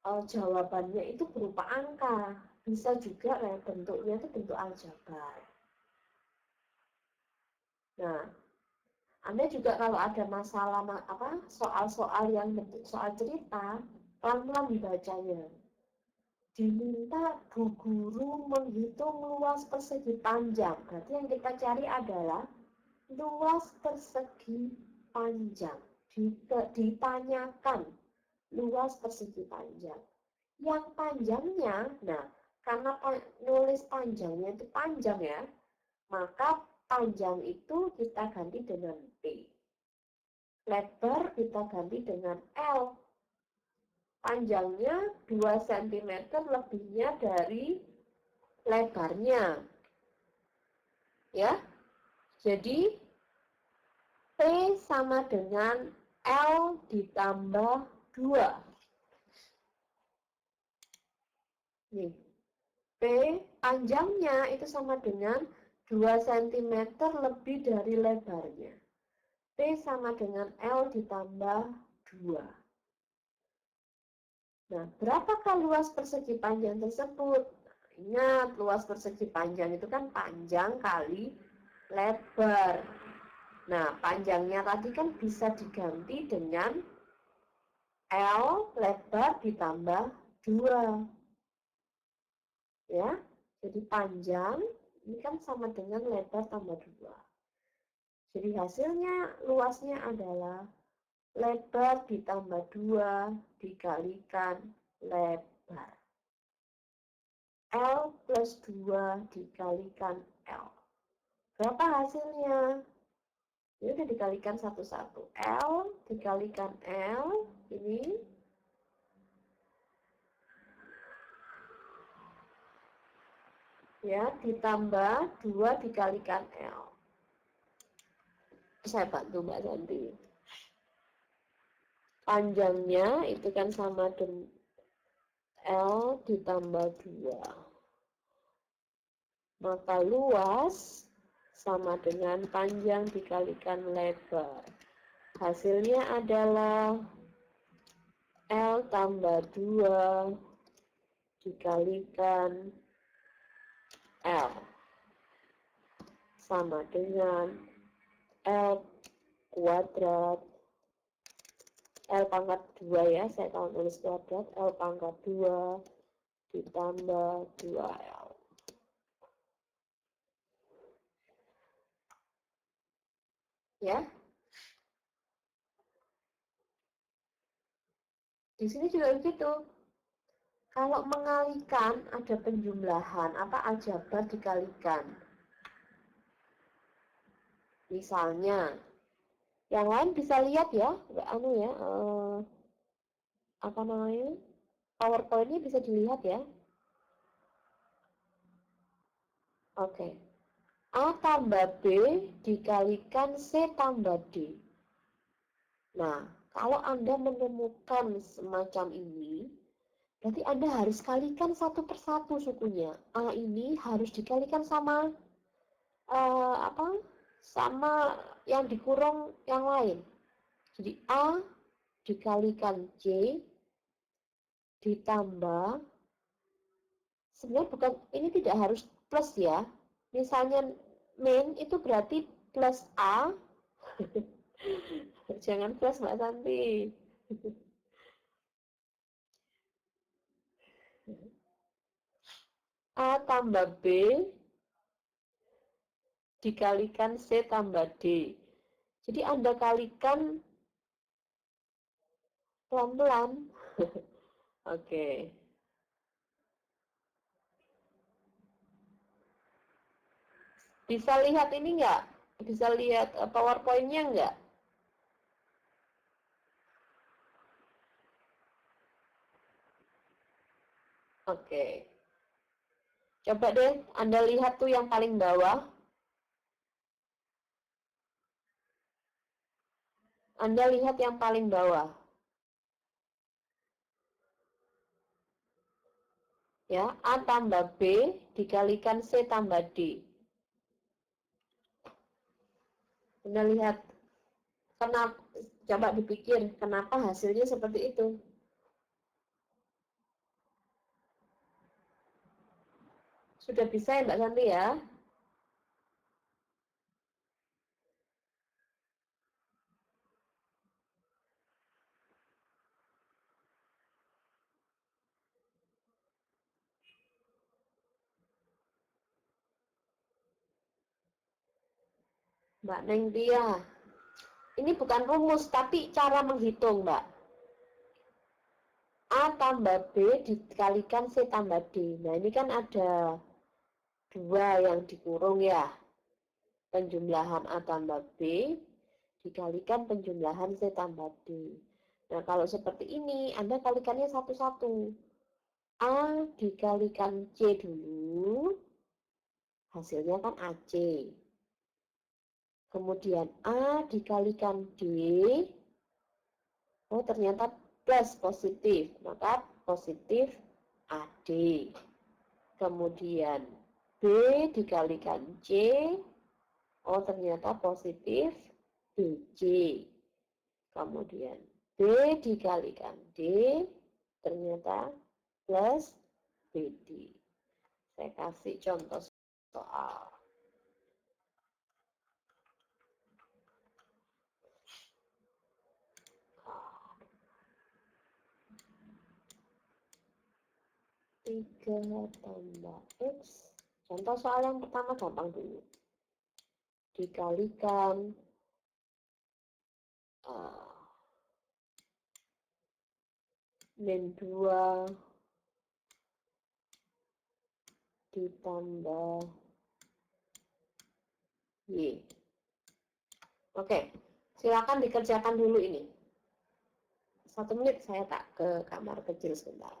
jawabannya itu berupa angka. Bisa juga bentuknya itu bentuk aljabar. Nah, Anda juga kalau ada masalah soal-soal yang bentuk soal cerita, pelan-pelan dibacanya. Diminta Bu Guru menghitung luas persegi panjang. Berarti yang kita cari adalah luas persegi panjang. Ditanyakan luas persegi panjang. Yang panjangnya, nah karena nulis panjangnya itu panjang ya, maka panjang itu kita ganti dengan P. Lebar kita ganti dengan L. Panjangnya 2 cm lebihnya dari lebarnya. Ya. Jadi P sama dengan L ditambah 2. Nih. P panjangnya itu sama dengan 2 cm lebih dari lebarnya. P sama dengan L ditambah 2. Nah, berapakah luas persegi panjang tersebut? Ingat, luas persegi panjang itu kan panjang kali lebar. Nah, panjangnya tadi kan bisa diganti dengan L lebar ditambah 2. Ya, jadi panjang ini kan sama dengan lebar tambah 2. Jadi hasilnya luasnya adalah lebar ditambah 2 dikalikan lebar. L plus 2 dikalikan L. Berapa hasilnya? Ini udah dikalikan satu-satu. L dikalikan L, ini ya ditambah 2 dikalikan L. Saya bantu Mbak Santi. Panjangnya itu kan sama dengan L ditambah 2. Maka luas sama dengan panjang dikalikan lebar. Hasilnya adalah L tambah 2 dikalikan L. Sama dengan L kuadrat. L pangkat 2 ya, saya tahu nulis kuadrat. L pangkat 2 ditambah 2L. Ya. Di sini juga begitu. Kalau mengalikan ada penjumlahan, aljabar dikalikan. Misalnya, yang lain bisa lihat ya, PowerPoint-nya bisa dilihat ya. Oke. A tambah B dikalikan C tambah D. Nah, kalau Anda menemukan semacam ini, berarti Anda harus kalikan satu persatu sukunya. A ini harus dikalikan sama sama yang dikurung yang lain. Jadi A dikalikan C ditambah, sebenarnya bukan, ini tidak harus plus ya. Misalnya min itu berarti plus A. Jangan plus Mbak Santi. A tambah B dikalikan C tambah D. Jadi Anda kalikan pelan-pelan. Oke. Bisa lihat ini enggak? Bisa lihat PowerPoint-nya enggak? Oke. Coba deh Anda lihat tuh yang paling bawah. Anda lihat yang paling bawah. Ya, A tambah B dikalikan C tambah D. Anda lihat, kenapa, coba dipikir, kenapa hasilnya seperti itu? Sudah bisa ya Mbak Santi ya? Mbak Neng Tia, ini bukan rumus, tapi cara menghitung, Mbak. A tambah B dikalikan C tambah D. Nah, ini kan ada dua yang dikurung ya. Penjumlahan A tambah B dikalikan penjumlahan C tambah D. Nah, kalau seperti ini, Anda kalikannya satu-satu. A dikalikan C dulu, hasilnya kan AC. Kemudian A dikalikan D, oh ternyata plus positif, maka positif AD. Kemudian B dikalikan C, oh ternyata positif BC. Kemudian B dikalikan D, ternyata plus BD. Saya kasih contoh soal. 3 tambah X. Contoh soal yang pertama gampang dulu. Dikalikan min 2 ditambah Y. Oke, silakan dikerjakan dulu ini. 1 menit saya tak ke kamar kecil sebentar.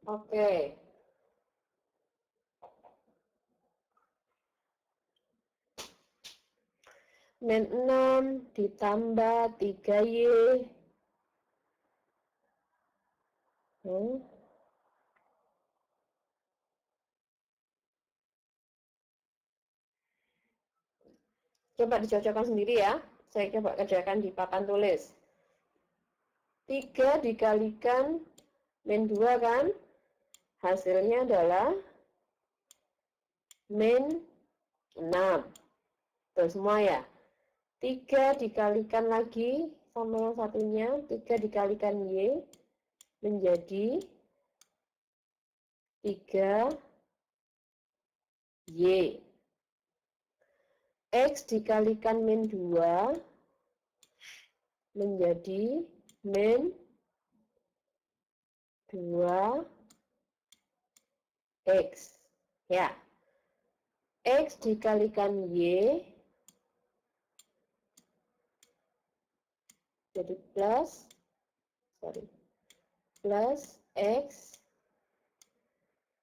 Oke. Min 6 ditambah 3Y. Coba dicocokkan sendiri ya. Saya coba kerjakan di papan tulis. 3 dikalikan min 2 kan? Hasilnya adalah min 6. Tuh semua ya. 3 dikalikan lagi sama yang satunya. 3 dikalikan Y menjadi 3Y. X dikalikan min 2 menjadi min 2X. Ya. X dikalikan Y jadi plus X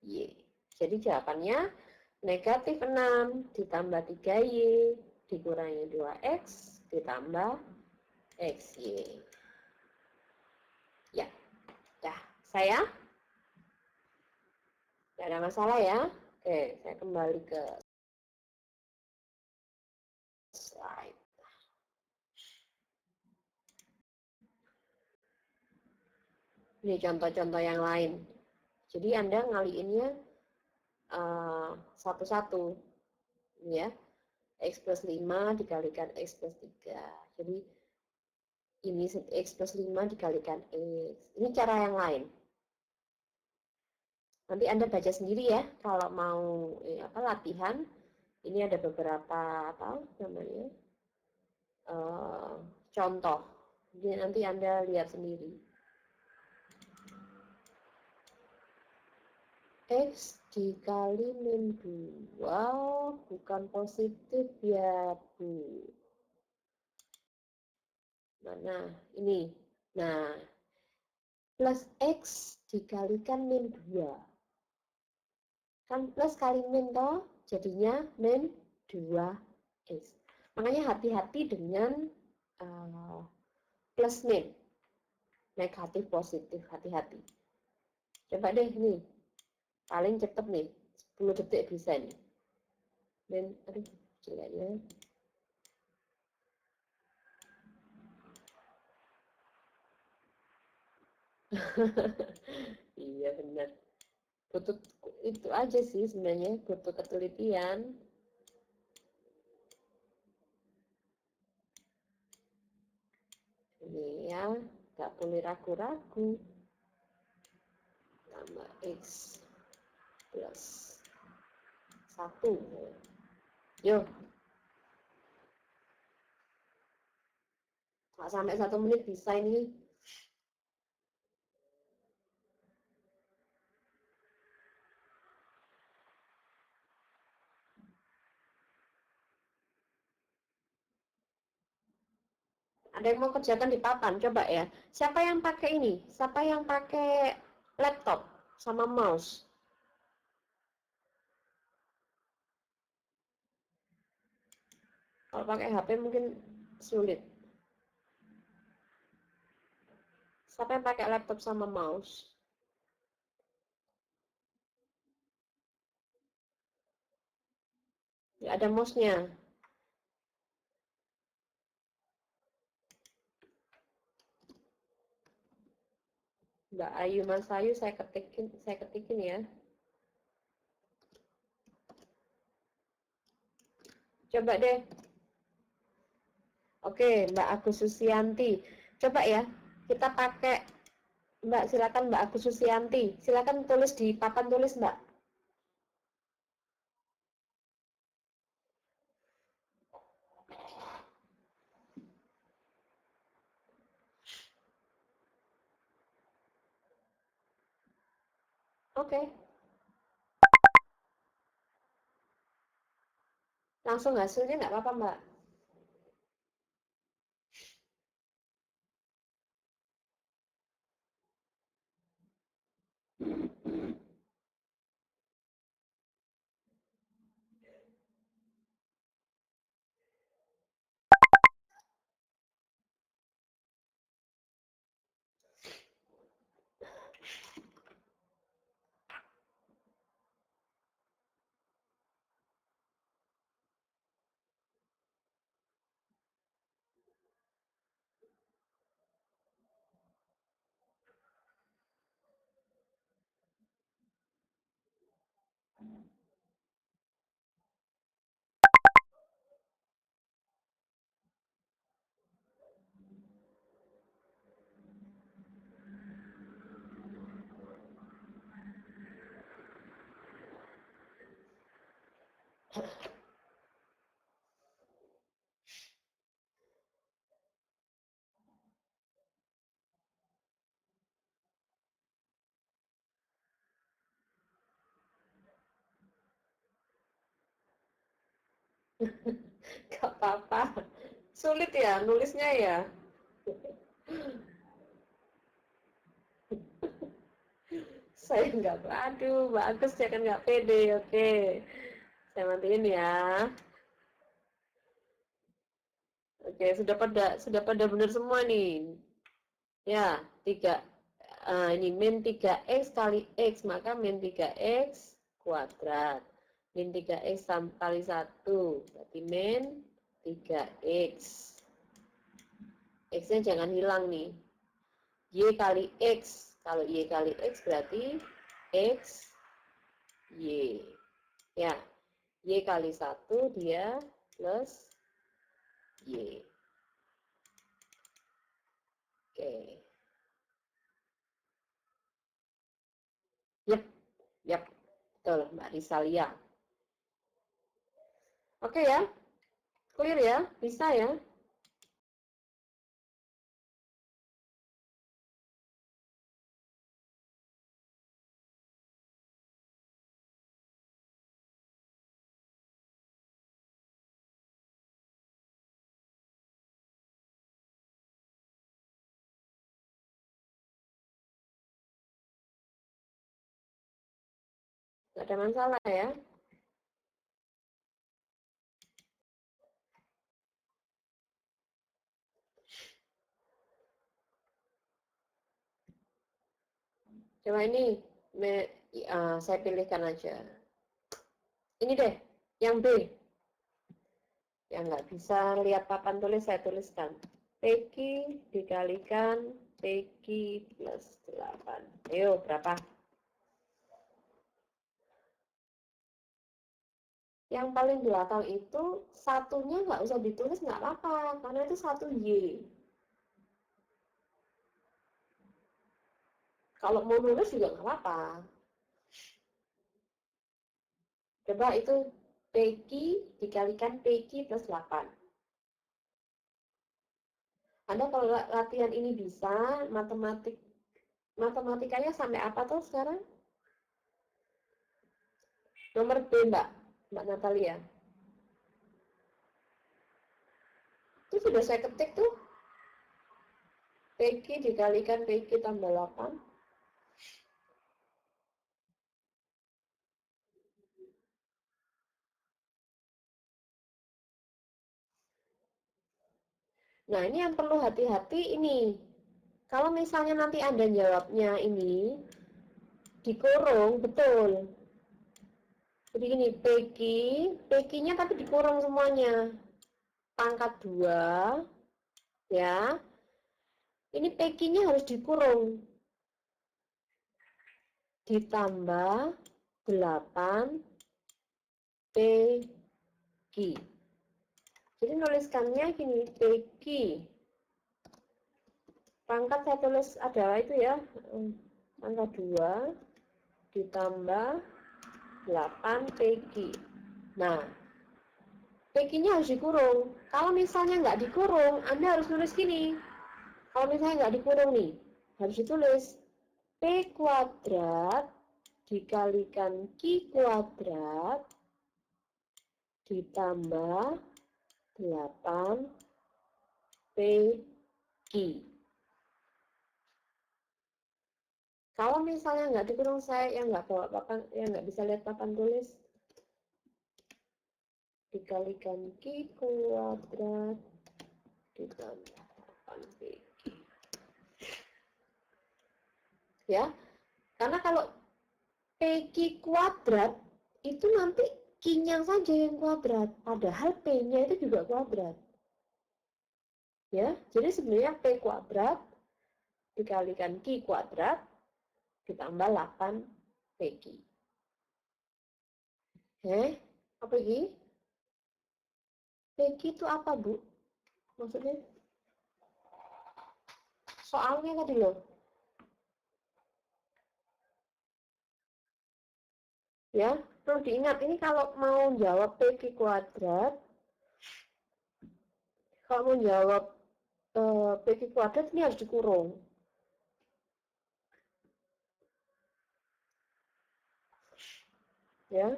Y. Jadi jawabannya negatif 6 ditambah 3Y dikurangi 2X ditambah XY. Ya, dah. Saya tidak ada masalah ya. Oke, saya kembali ke slide. Ini contoh-contoh yang lain. Jadi Anda ngaliinnya satu-satu. Ya. X plus 5 dikalikan X plus 3. Jadi ini X plus 5 dikalikan X. Ini cara yang lain. Nanti Anda baca sendiri ya, kalau mau latihan. Ini ada beberapa contoh. Jadi nanti Anda lihat sendiri. X dikali min 2 bukan positif ya, Bu. Mana? Ini. Nah, plus X dikalikan min 2. Kan plus kali min toh, jadinya min 2X. Makanya hati-hati dengan plus min. Negatif positif, hati-hati. Coba deh nih. Paling cepet nih, 10 detik bisa nih. Dan aduh, jeleknya. Iya benar. Butuh itu aja sih sebenarnya, butuh ketelitian. Ini ya, nggak boleh ragu-ragu. Tambah X plus 1. Yuk. Nggak sampai 1 menit bisa ini. Ada yang mau kerjakan di papan, coba ya. Siapa yang pakai ini? Siapa yang pakai laptop sama mouse? Kalau pakai HP mungkin sulit. Siapa yang pakai laptop sama mouse? Ya, ada mouse-nya. Mbak Ayu, Mas Ayu, saya ketikin ya. Coba deh. Oke, Mbak Agus Susianti. Coba ya, kita pakai Mbak, silakan Mbak Agus Susianti. Silakan tulis di papan tulis, Mbak. Oke. Langsung hasilnya nggak apa-apa, Mbak. Gak apa-apa. Sulit ya nulisnya ya. Saya nggak, aduh, bagus ya kan nggak pede. Oke, saya matiin ya. Oke, sudah pada benar semua nih. Ya, 3. Ini min 3x kali x, maka min 3x kuadrat. Min 3x kali 1, berarti min 3x. X-nya jangan hilang nih. Y kali X. Kalau Y kali X berarti X, Y. Ya, Y kali 1 dia plus Y. Oke. Yap, yap. Betul, Mbak Risalia. Oke ya. Clear ya? Bisa ya? Nggak ada masalah ya. Coba ini, saya pilihkan aja. Ini deh, yang B. Yang nggak bisa lihat papan tulis, saya tuliskan. PQ dikalikan PQ plus 8. Ayo, berapa? Yang paling belakang itu, satunya nggak usah ditulis, nggak apa-apa. Karena itu 1Y. Kalau mau nulis juga nggak apa-apa. Coba itu PQ dikalikan PQ plus 8. Anda kalau latihan ini bisa, matematikanya sampai apa tuh sekarang? Nomor B, Mbak Natalia. Itu sudah saya ketik tuh. PQ dikalikan PQ tambah 8. Nah, ini yang perlu hati-hati ini. Kalau misalnya nanti Anda jawabnya ini dikurung, betul. Jadi gini, PQ-nya tapi dikurung semuanya. Pangkat 2, ya. Ini PQ-nya harus dikurung. Ditambah 8 PQ. Jadi nuliskannya gini, PQ. Pangkat saya tulis adalah itu ya, angka 2 ditambah 8 PQ. Nah, PQ-nya harus dikurung. Kalau misalnya nggak dikurung, Anda harus tulis gini. Kalau misalnya nggak dikurung nih, harus ditulis P kuadrat dikalikan Q kuadrat ditambah 8 PQ. Kalau misalnya nggak dikurung, saya yang nggak bawa papan, yang nggak bisa lihat papan tulis, dikalikan Q kuadrat ditambah 8 PQ. Ya, karena kalau PQ kuadrat itu nanti Q-nya saja yang kuadrat, padahal P-nya itu juga kuadrat. Ya, jadi sebenarnya P kuadrat dikalikan Q kuadrat ditambah 8 PQ. Apa lagi? PQ itu apa, Bu? Maksudnya? Soalnya tadi loh. Ya, perlu diingat ini kalau mau jawab PQ kuadrat, kalau mau jawab PQ kuadrat ini harus dikurung. Ya,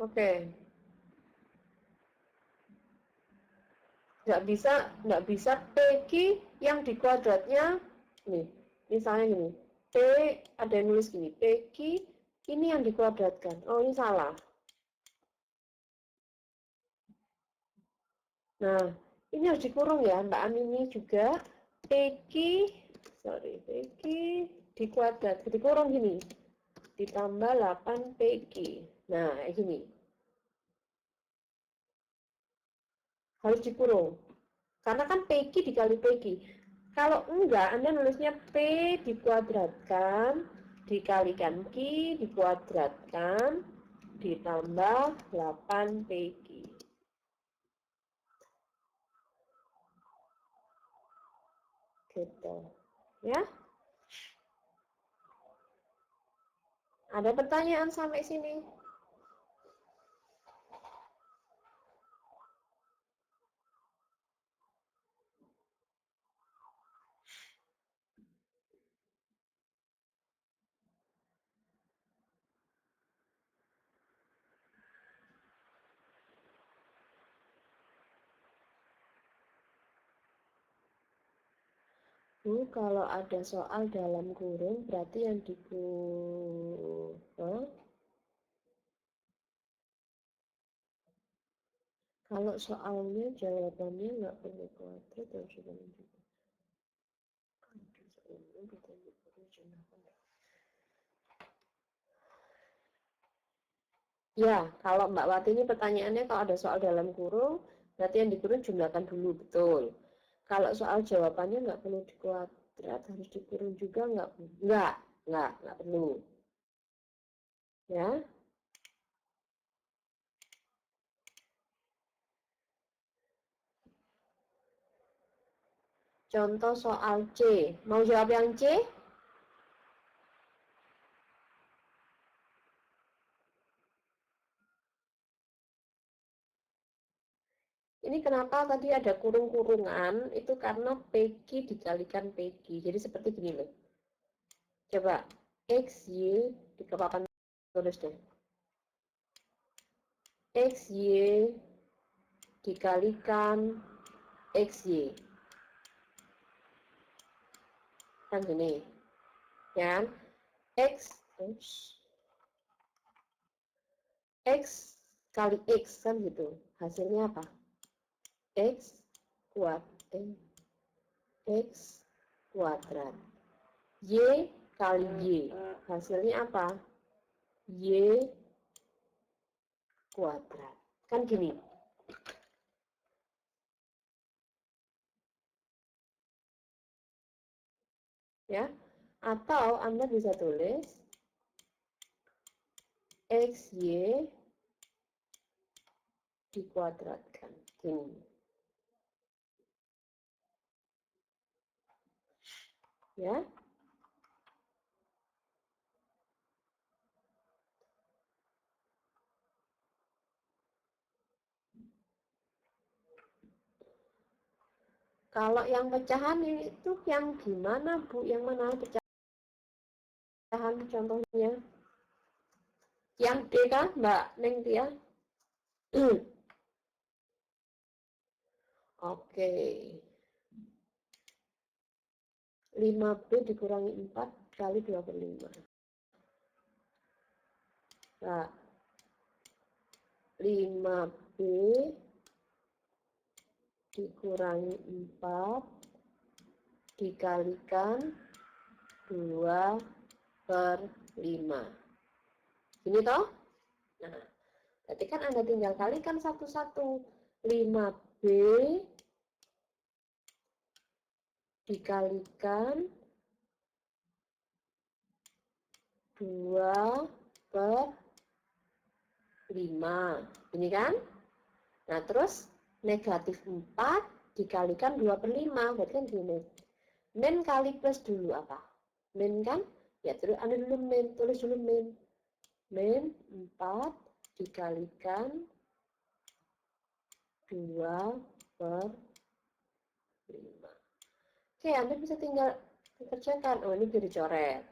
oke. Nggak bisa PQ yang di kuadratnya nih, misalnya gini, P ada yang nulis gini, PQ ini yang dikuadratkan. Oh, ini salah. Nah, ini harus dikurung ya, Mbak Amini juga. PQ dikuadrat, dikurung gini. Ditambah 8 PQ. Nah, gini. Harus dikurung. Karena kan PQ dikali PQ. Kalau enggak, Anda nulisnya P dikuadratkan, dikalikan Q dikuadratkan, ditambah 8 PQ. Gitu. Ya. Ada pertanyaan sampai sini? Kalau ada soal dalam kurung berarti yang kalau soalnya jawabannya nggak perlu kuadrat harus menunjukkan. Ya, kalau Mbak Wati ini pertanyaannya kalau ada soal dalam kurung berarti yang dikurung jumlahkan dulu, betul. Kalau soal jawabannya nggak perlu dikuadrat, harus dikurung juga nggak perlu. Ya. Contoh soal C. Mau jawab yang C? Ini kenapa tadi ada kurung-kurungan? Itu karena PQ dikalikan PQ. Jadi seperti gini loh. Coba XY di papan tulis deh. XY dikalikan XY. Kan gini. Ya. X kali X kan gitu. Hasilnya apa? X kuadrat. Y kali Y. Hasilnya apa? Y kuadrat. Kan gini. Ya. Atau Anda bisa tulis XY dikuadratkan. Gini. Ya. Kalau yang pecahan itu yang gimana, Bu? Yang mana pecahan contohnya? Yang D kan, Mbak Neng Tia? Oke. 5B dikurangi 4 kali 25. Nah, 5B dikurangi 4 dikalikan 2/5. Ini toh? Nah, berarti kan Anda tinggal kalikan satu-satu. 5B dikalikan 2/5. Ini kan? Nah, terus negatif 4 dikalikan 2/5. Berarti kan gini. Min kali plus dulu apa? Min kan? Ya, terus Anda dulu min. Tulis dulu min. min 4 dikalikan 2 per 5. Oke, Anda bisa tinggal kerjakan. Oh, ini bisa dicoret.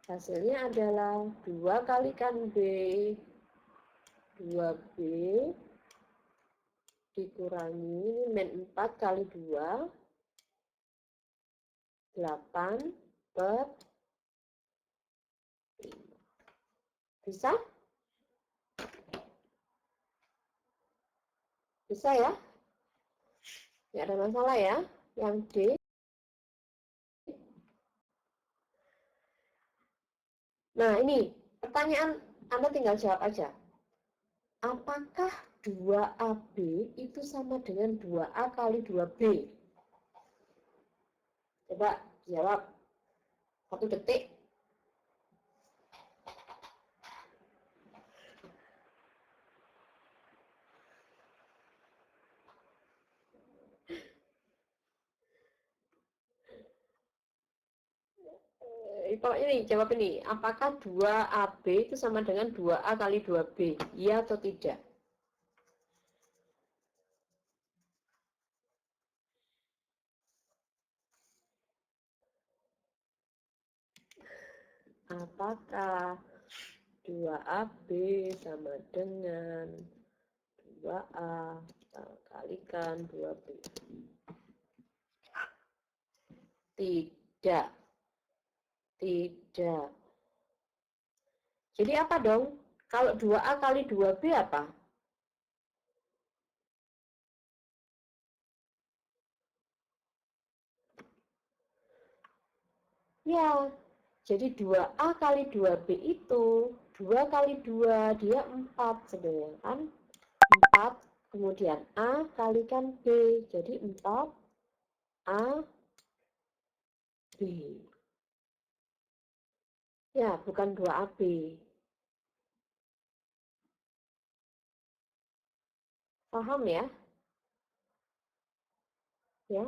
Hasilnya adalah 2 kalikan B, 2B dikurangi min 4 kali 2, 8 per 5. Bisa? Bisa ya? Tidak ada masalah ya. Yang D. Nah, ini pertanyaan Anda tinggal jawab aja. Apakah 2AB itu sama dengan 2A kali 2B? Coba jawab. 1 detik. Pokoknya nih, jawab ini. Apakah 2AB itu sama dengan 2A kali 2B? Iya atau tidak? Apakah 2AB sama dengan 2A kalikan 2B? Tidak. Tidak. Jadi apa dong? Kalau 2A kali 2B apa? Ya, jadi 2A kali 2B itu 2 kali 2, dia 4 sebenarnya kan? 4, kemudian A kalikan B, jadi 4 A B. Ya, bukan 2AB. Paham ya? Ya.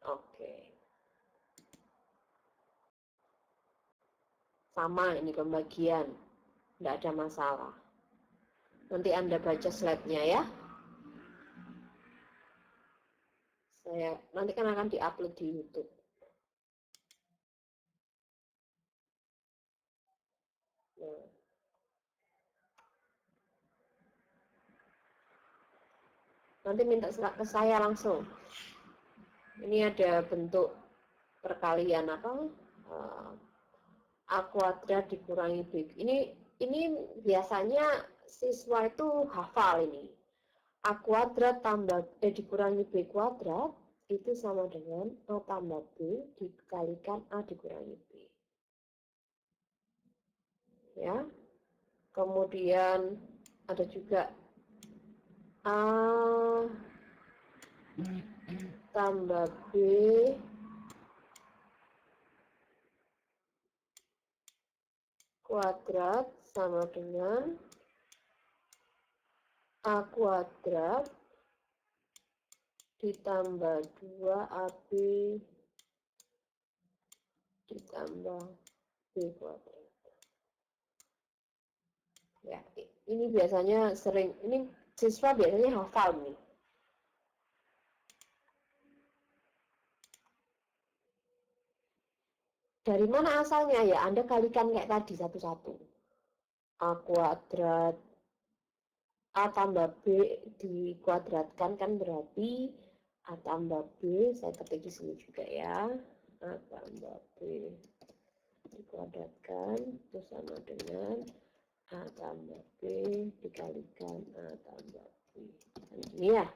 Oke. Sama ini pembagian. Tidak ada masalah. Nanti Anda baca slide-nya ya. Saya nanti kan akan diupload di YouTube. Nah. Nanti minta ke saya langsung. Ini ada bentuk perkalian apa? A kuadrat dikurangi B. Ini biasanya siswa itu hafal ini. A kuadrat tambah dikurangi B kuadrat itu sama dengan A tambah B dikalikan A dikurangi B. Ya. Kemudian ada juga A tambah B kuadrat sama dengan A kuadrat ditambah 2AB ditambah B kuadrat. Ya, ini biasanya sering, ini siswa biasanya hafal nih. Dari mana asalnya ya? Anda kalikan kayak tadi satu-satu. A kuadrat A tambah B dikuadratkan kan berarti A tambah B, saya ketik di sini juga ya. A tambah B dikuadratkan itu sama dengan A tambah B dikalikan A tambah B. Ini ya.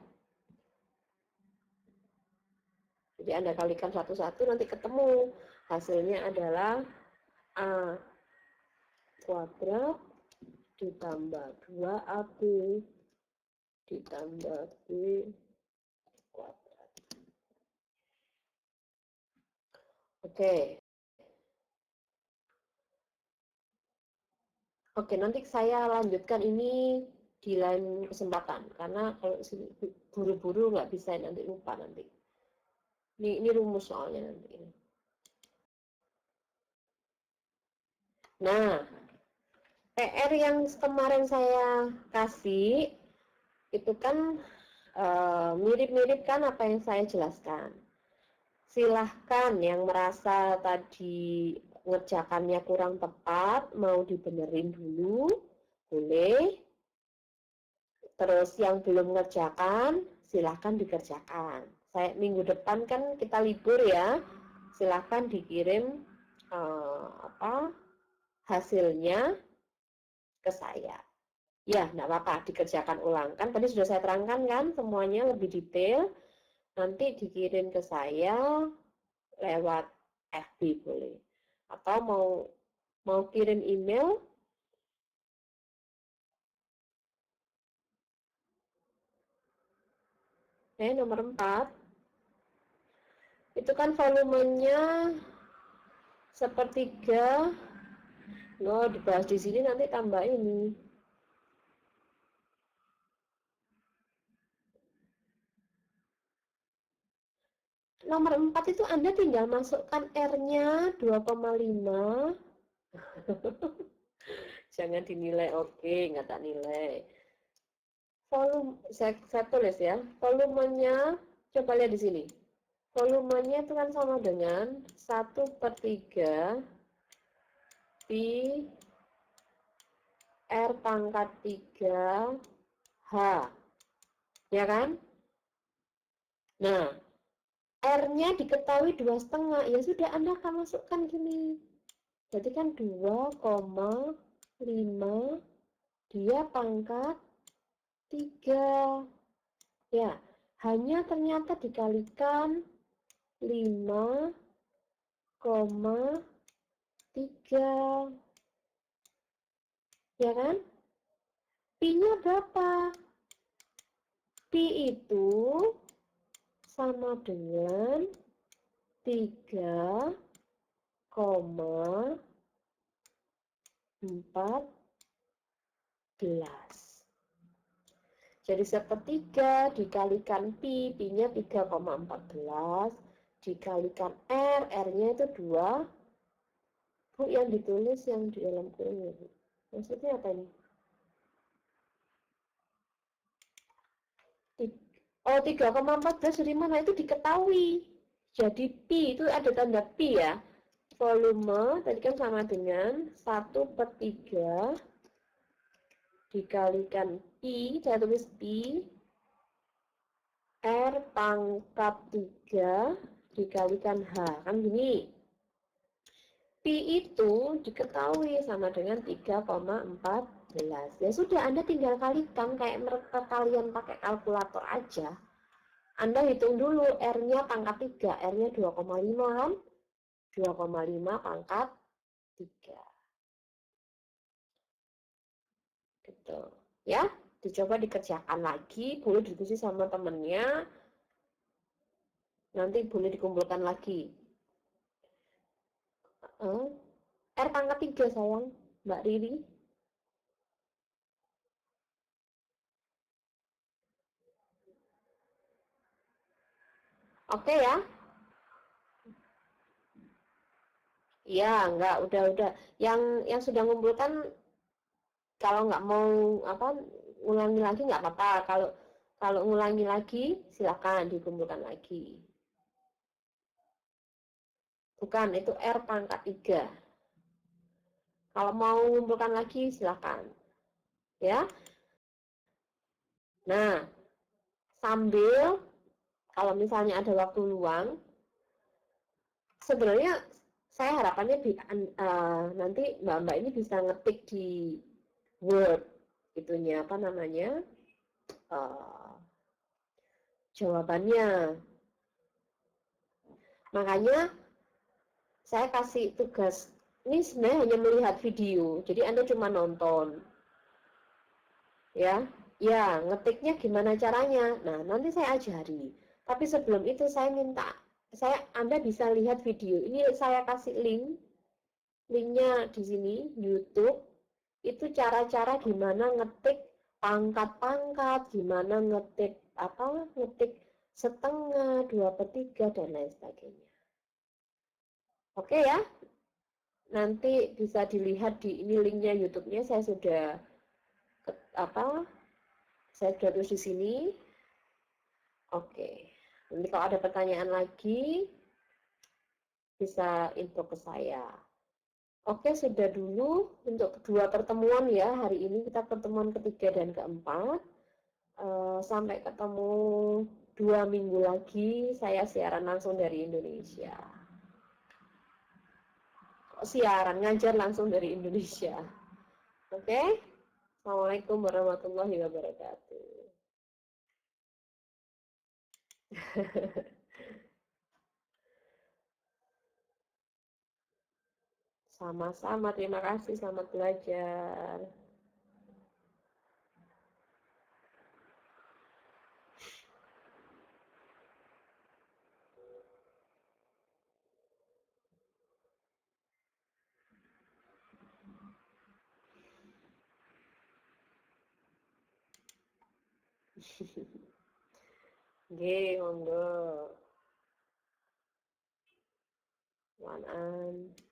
Jadi Anda kalikan satu-satu nanti ketemu. Hasilnya adalah A kuadrat ditambah 2AB ditambah B kuadrat. Oke. Oke, nanti saya lanjutkan ini di lain kesempatan. Karena kalau buru-buru nggak bisa, nanti lupa nanti. Ini rumus soalnya nanti. Nah, PR yang kemarin saya kasih itu kan mirip-mirip kan apa yang saya jelaskan. Silahkan yang merasa tadi ngerjakannya kurang tepat, mau dibenerin dulu, boleh. Terus yang belum ngerjakan, silahkan dikerjakan. Saya minggu depan kan kita libur ya, silahkan dikirim hasilnya ke saya. Ya, enggak apa-apa, dikerjakan ulang. Kan tadi sudah saya terangkan kan semuanya lebih detail. Nanti dikirim ke saya lewat FB boleh. Atau mau kirim email, nomor 4. Itu kan volumenya sepertiga. No, dibahas di sini nanti tambah ini. Nomor 4 itu Anda tinggal masukkan R-nya 2,5. Jangan dinilai, oke, nggak tak nilai. Volume, saya tulis ya, volumenya, coba lihat di sini. Volumenya itu kan sama dengan 1/3 pi R pangkat 3 H. Ya kan? Nah, R-nya diketahui 2,5. Ya sudah, Anda akan masukkan gini. Jadi kan 2,5 dia pangkat 3. Ya, hanya ternyata dikalikan 5,3. Ya kan? Pi-nya berapa? Pi itu sama dengan 3,14. Jadi sepertiga dikalikan pi, pi-nya 3,14, dikalikan R, R-nya itu 2. Bu, yang ditulis yang di dalam kurung ya, Bu. Maksudnya apa ini? Oh, 3,14 dari mana? Itu diketahui. Jadi pi itu ada tanda pi ya. Volume tadi kan sama dengan 1/3 dikalikan pi, saya tulis pi, R pangkat 3 dikalikan H. Kan gini. Pi itu diketahui sama dengan 3,14. Ya sudah, Anda tinggal kalikan kayak mereka kalian pakai kalkulator aja. Anda hitung dulu R-nya pangkat 3, R-nya 2,5 kan? 2,5 pangkat 3. Gitu. Ya, dicoba dikerjakan lagi, boleh diskusi sama temennya, nanti boleh dikumpulkan lagi. R pangkat 3 sayang, Mbak Riri. Oke ya? Iya, enggak, udah. Yang sudah ngumpulkan kalau nggak mau ngulangi lagi nggak apa-apa. Kalau ngulangi lagi silakan dikumpulkan lagi. Bukan, itu R pangkat 3. Kalau mau ngumpulkan lagi silakan. Ya. Nah, sambil kalau misalnya ada waktu luang, sebenarnya saya harapannya nanti mbak-mbak ini bisa ngetik di Word itunya jawabannya. Makanya saya kasih tugas ini sebenarnya hanya melihat video, jadi Anda cuma nonton. Ya, ngetiknya gimana caranya? Nah, nanti saya ajari. Tapi sebelum itu saya minta Anda bisa lihat video. Ini saya kasih linknya di sini YouTube. Itu cara-cara gimana ngetik pangkat-pangkat, gimana ngetik setengah, 2/3 dan lain sebagainya. Oke ya? nanti bisa dilihat di ini linknya YouTube-nya saya sudah saya sudah tulis di sini. Oke. Nanti kalau ada pertanyaan lagi bisa info ke saya. Oke, sudah dulu untuk kedua pertemuan ya. Hari ini kita pertemuan ketiga dan keempat. Sampai ketemu 2 minggu lagi, saya siaran langsung dari Indonesia. Siaran, ngajar langsung dari Indonesia. Oke? Assalamualaikum warahmatullahi wabarakatuh. Sama-sama, terima kasih, selamat belajar. Nggih, monggo. Wanan.